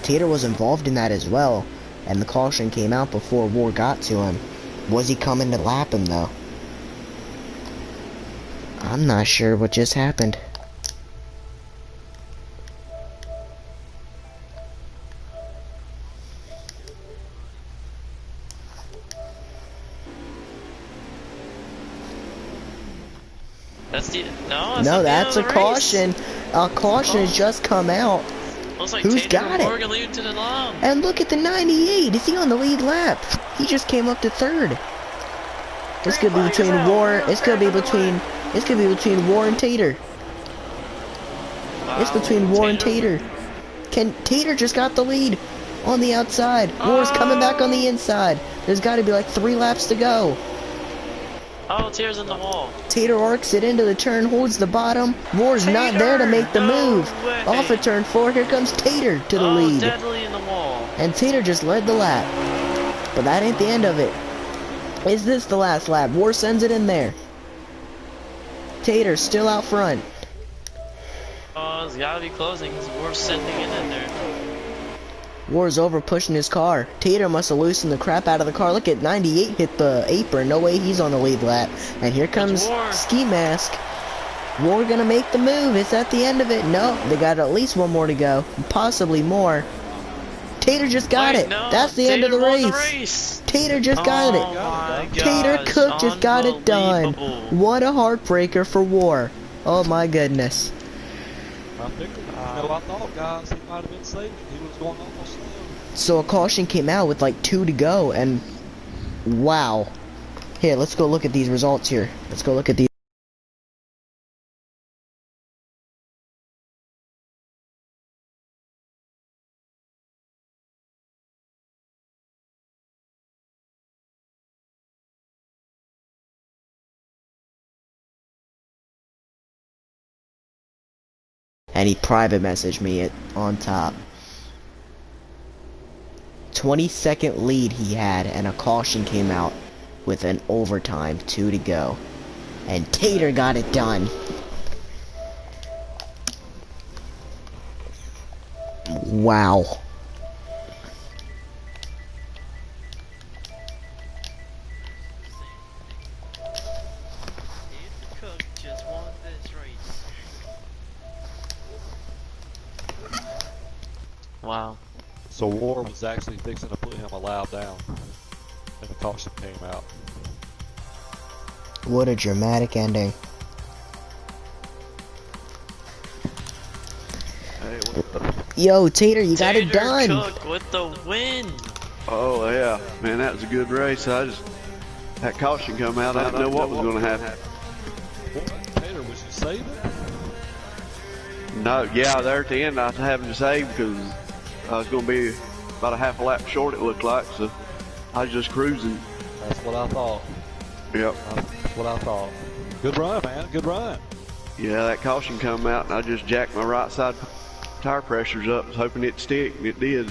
Tater was involved in that as well, and the caution came out before War got to him. Was he coming to lap him, though? I'm not sure what just happened. That's the no. No, that's a the race. caution. A caution has just come out. Looks like Who's Tater got and it? Morgan lead to the line. And look at the 98. Is he on the lead lap? He just came up to 3rd. It's gonna be between War. It's gonna be between. It's gonna be between War and Tater. It's between War and Tater. Tater just got the lead on the outside. War's coming back on the inside. There's got to be like 3 laps to go. Oh, Tater's in the wall. Tater arcs it into the turn, holds the bottom. War's not there to make the move. way. Off of turn 4, here comes Tater to the lead. Deadly in the wall. And Tater just led the lap. But that ain't the end of it. Is this the last lap? War sends it in there. Tater still out front. Oh, it's gotta be closing. We're sending it in there. War's over pushing his car. Tater must have loosened the crap out of the car. Look at 98 hit the apron. No way he's on the lead lap. And here comes War. Ski Mask. War gonna make the move. It's at the end of it. No, they got at least 1 more to go. Possibly more. Tater just got it. No, That's the end of the Tater won race. Tater just got Oh it. my Tater gosh, Cook just got it done. unbelievable. What a heartbreaker for War. Oh my goodness. I figured, I thought, guys, he might have been safe. He was going almost slow. So a caution came out with like 2 to go, and wow. Here, let's go look at these results here. Let's go look at these. And he private messaged me it on top. 20-second lead he had, and a caution came out with an overtime, 2 to go. And Tater got it done. Wow. Cook just won this race. Wow. So War was actually fixing to put him a lap down, and the caution came out. What a dramatic ending. Hey, what the? Yo, Tater, you got it Tater done. Cook with the win. Oh yeah, man, that was a good race. That caution come out. I didn't know what was going to happen. What? Taylor, was you saving? No, yeah, there at the end I was having to save because I was going to be about a half a lap short. It looked like, so I was just cruising. That's what I thought. Yep. That's what I thought. Good run, man. Good run. Yeah, that caution come out and I just jacked my right side tire pressures up, was hoping it'd stick, and it did.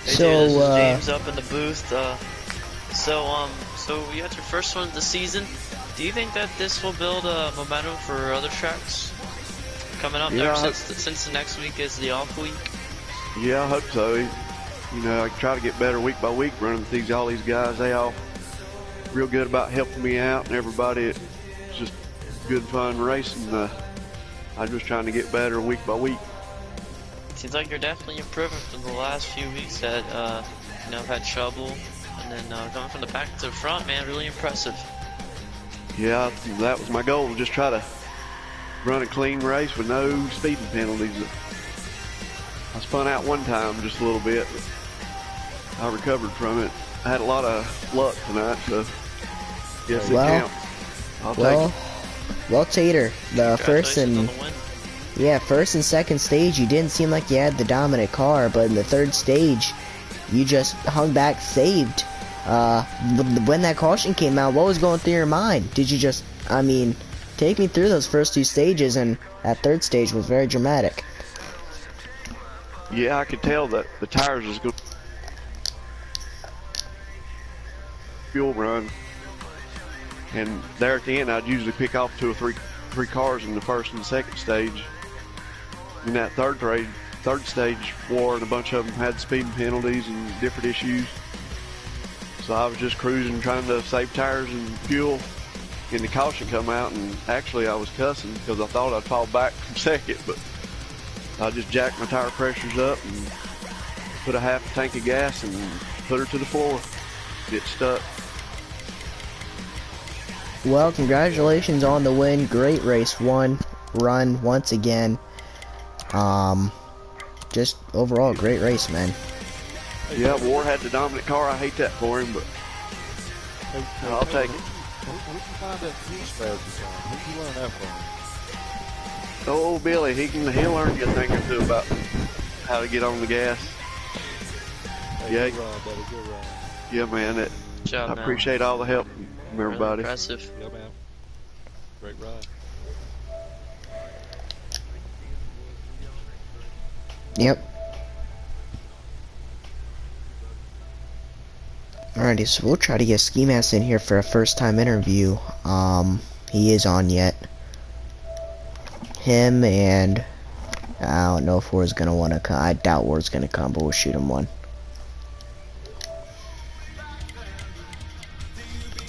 Hey Taylor, this is So, James up in the booth. So you got your first one of the season. Do you think that this will build momentum for other tracks coming up Yeah, there since the next week is the off week? Yeah, I hope so. You know, I try to get better week by week running with all these guys. They all real good about helping me out, and everybody, it's just good fun racing. I'm just trying to get better week by week. Seems like you're definitely improving from the last few weeks that have had trouble, and then coming from the back to the front, man, really impressive. Yeah, that was my goal, just try to run a clean race with no speeding penalties. I spun out one time just a little bit, but I recovered from it. I had a lot of luck tonight, so yes, it counts. I'll take it. Well, Tater, the first Congratulations on and the win. yeah, first and second stage, you didn't seem like you had the dominant car, but in the third stage, you just hung back, saved. When that caution came out, what was going through your mind? Did you just, take me through those first two stages, and that third stage was very dramatic. Yeah, I could tell that the tires was going to fuel run, and there at the end, I'd usually pick off two or three cars in the first and second stage. In that third stage, War and a bunch of them had speeding penalties and different issues. So I was just cruising, trying to save tires and fuel. And the caution come out, and actually I was cussing because I thought I'd fall back from second, but I just jacked my tire pressures up and put a half a tank of gas and put her to the floor. It stuck. Well, congratulations on the win. Great race run once again. Just overall great race, man. Yeah, War had the dominant car. I hate that for him, but I'll take it. Where'd you find that fuel strategy from? Where'd you learn that from? Oh, Billy, he'll learn you a thing or two about how to get on the gas. Hey, Yeah. good run, buddy. Good run. Yeah, man. Good job, I man. appreciate all the help from Really everybody. impressive. Yeah, man. Great ride. Yep. Alrighty, so we'll try to get Ski Mask in here for a first time interview. He is on yet. Him and I don't know if War's gonna wanna come. I doubt War's gonna come, but we'll shoot him one.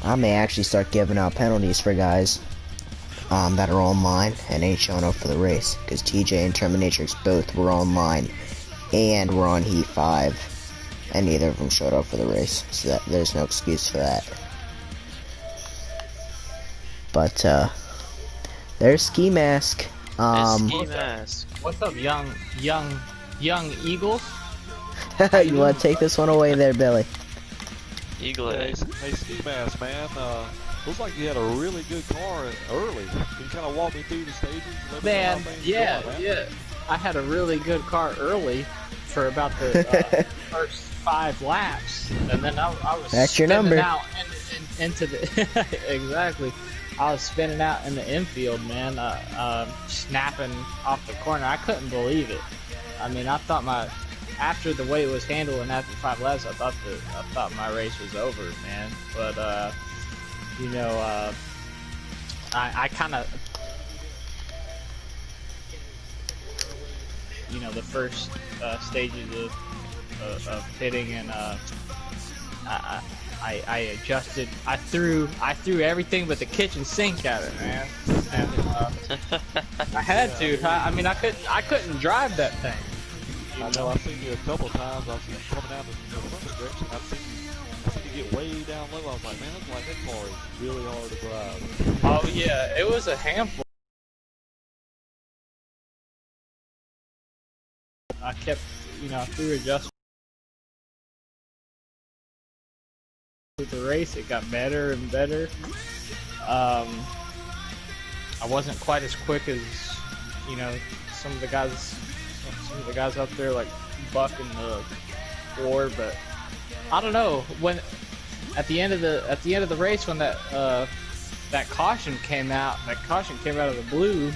I may actually start giving out penalties for guys that are online and ain't showing up for the race, because TJ and Terminatrix both were online and were on Heat 5, and neither of them showed up for the race, so that there's no excuse for that. But there's Ski Mask. Ski Mask. What's up, young Eagles? You want to take this one away there, Billy? Eagle Hey, Eye. hey, Ski Mask, man. Looks like you had a really good car early. Can you kind of walk me through the stages? Let me know how Man, things yeah, going, man? yeah. I had a really good car early for about the first 5 laps, and then I was That's your spinning number. out into the exactly. I was spinning out in the infield, man, snapping off the corner. I couldn't believe it. I mean, I thought after the way it was handled and after 5 laps, I thought my race was over, man. But I kind of, the first stages of pitting, and I adjusted. I threw everything but the kitchen sink at it, man. And I had to. I couldn't drive that thing. I know. I've seen you a couple times. I've seen you coming down the front direction. I've seen you get way down low. I was like, man, looks like that car is really hard to drive. Oh yeah, it was a handful. I kept, through adjustment with the race, it got better and better. I wasn't quite as quick as, some of the guys out there like Buck and the War, but I don't know, when at the end of the race, when that caution came out of the blue,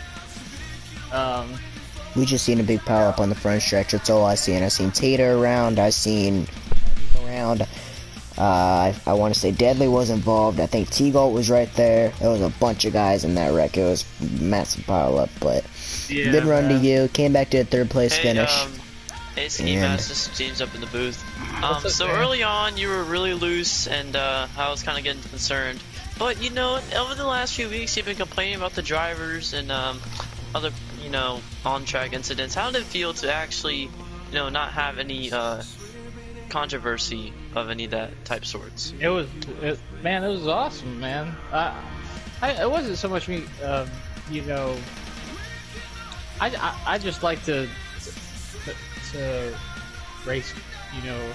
we just seen a big pile up on the front stretch. That's all I seen. I seen Tater around. I seen around. I want to say Deadly was involved. I think T-Gold was right there. There was a bunch of guys in that wreck. It was massive pile up, but Yeah, good run to man. you. Came back to a third place finish. Hey, Ski And- Master, this is James up in the booth. What's up, So man? early on, you were really loose, and I was kind of getting concerned. But you know, over the last few weeks, you've been complaining about the drivers and other, you know, on-track incidents. How did it feel to actually, you know, not have any controversy of any of that type sorts? It was awesome, man. It wasn't so much me, you know. I just like to race, you know,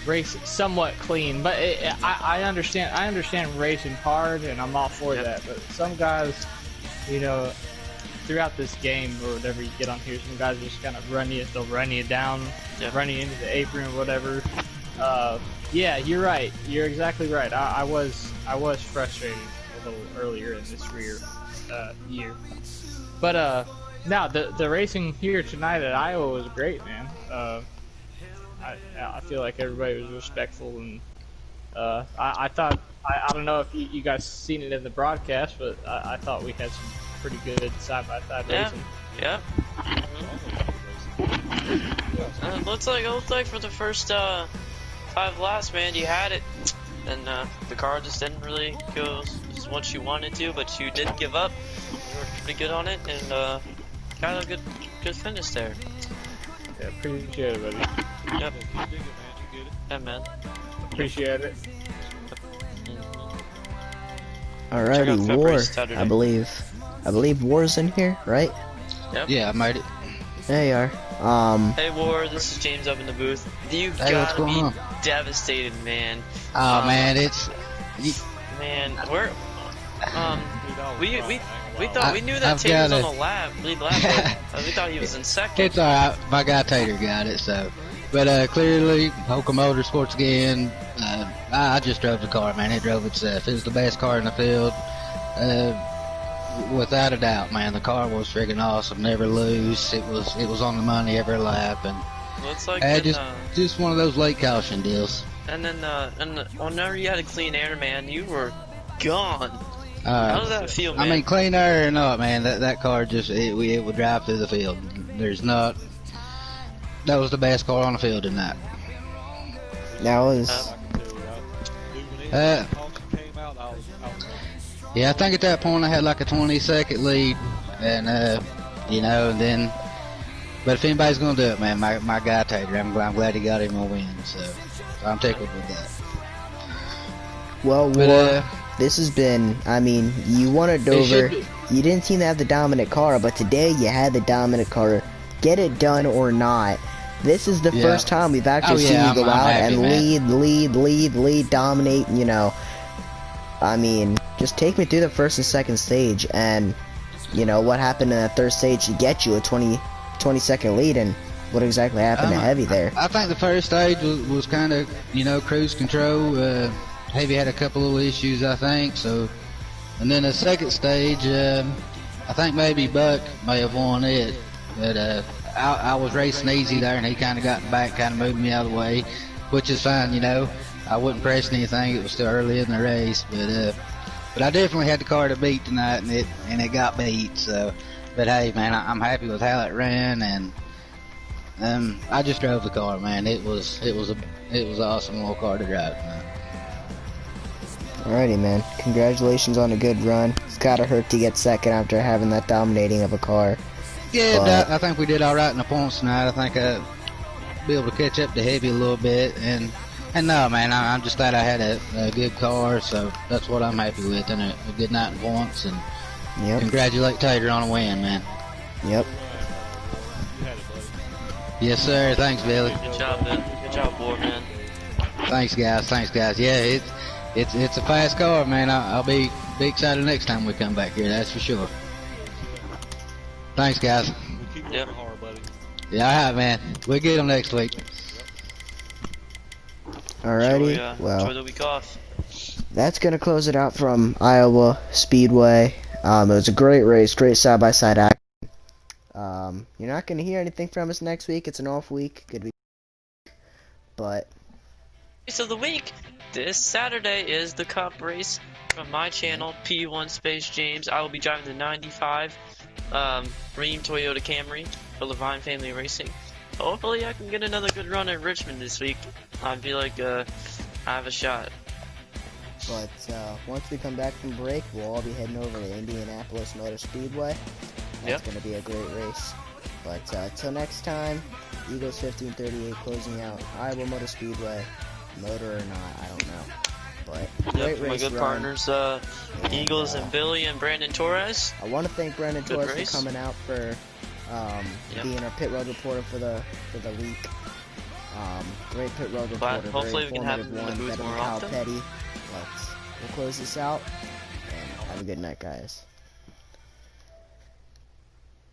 race somewhat clean. But I understand racing hard, and I'm all for that. But some guys, you know, throughout this game or whatever, you get on here, some guys just kind of they'll run you down, run you into the apron or whatever. Yeah, you're right. You're exactly right. I was frustrated a little earlier in this year. But now the racing here tonight at Iowa was great, man. I feel like everybody was respectful, and I thought I don't know if you guys seen it in the broadcast, but I thought we had some pretty good side by side racing. Yeah. It looks like for the first 5 laps, man, you had it, and the car just didn't really go as much you wanted to, but you didn't give up. You were pretty good on it, and got a good finish there. Yeah, appreciate it, buddy. Yep. Keep digging, man. You get it. Yeah, man. Appreciate it. Check out the Alrighty, cup War. race Saturday. I believe War's in here, right? Yep. Yeah, I made it. There you are. Hey War, this is James up in the booth. You Hey, what's gotta going be on? devastated, man. Oh man, it's Man, we're we thought I- we knew that I've Tater was on gotta- the lead lap, but we thought he was in second. it's alright. My guy Tater got it, so. But clearly, Hoka Motorsports again. I just drove the car, man. It drove itself. It was the best car in the field, without a doubt, man. The car was friggin' awesome. Never loose. It was on the money every lap, and Looks like then, just one of those late caution deals. and whenever you had a clean air, man, you were gone. How does that feel, man? I mean, clean air or not, man, that car just it would drive through the field. That was the best car on the field tonight. That was. Yeah, I think at that point I had like a 20-second lead, and you know, and then. But if anybody's gonna do it, man, my guy Tater, I'm glad he got him a win, so I'm tickled with that. Well, But, War, this has been. I mean, you won at Dover. should You didn't seem to have the dominant car, but today you had the dominant car. Get it done or not. This is the Yeah. first time we've actually Oh, seen yeah, you go I'm out happy, and man. lead, dominate, you know. I mean, just take me through the first and second stage, and, you know, what happened in that third stage to get you a 20-second lead, and what exactly happened to Heavy there. I think the first stage was kind of, you know, cruise control. Heavy had a couple little issues, I think, so. And then the second stage, I think maybe Buck may have won it, but I was racing easy there, and he kind of got back, kind of moved me out of the way, which is fine, you know. I wasn't pressing anything; it was still early in the race, but I definitely had the car to beat tonight, and it got beat. So, but hey, man, I'm happy with how it ran, and I just drove the car, man. It was an awesome little car to drive tonight. Alrighty, man. Congratulations on a good run. It's gotta hurt to get second after having that dominating of a car. Yeah, But- I think we did all right in the points tonight. I think I'll be able to catch up to Heavy a little bit, and no, man, I'm just glad I had a good car, so that's what I'm happy with, and a good night in points, and Yep, congratulate Tater on a win, man. yep. Yes, sir. Thanks, Billy. Good job, man. Good job, War, man. Thanks, guys. Yeah, it's a fast car, man. I'll be excited next time we come back here. That's for sure. Thanks, guys. Keep Yep. working hard, buddy. Yeah, all right, man. We'll get them next week. Alrighty, Enjoy well, the week off. that's gonna close it out from Iowa Speedway. It was a great race, great side-by-side action. You're not going to hear anything from us next week. It's an off week. Good week. But Race of the week. This Saturday is the Cup race from my channel, P1 Space James. I will be driving the 95 Ream Toyota Camry for Levine Family Racing. Hopefully I can get another good run at Richmond this week. I feel like I have a shot. But once we come back from break, we'll all be heading over to Indianapolis Motor Speedway. That's going to be a great race. But till next time, Eagles 1538 closing out Iowa Motor Speedway. Motor or not, I don't know. But great race, my good run. partners, Eagles and Billy and Brandon Torres. I want to thank Brandon Torres race. for coming out for being our pit road reporter for the week. Great pit road reporter. Hopefully very we can have informative him in the one. booth Better more than Kyle often. Petty. But we'll close this out and have a good night, guys.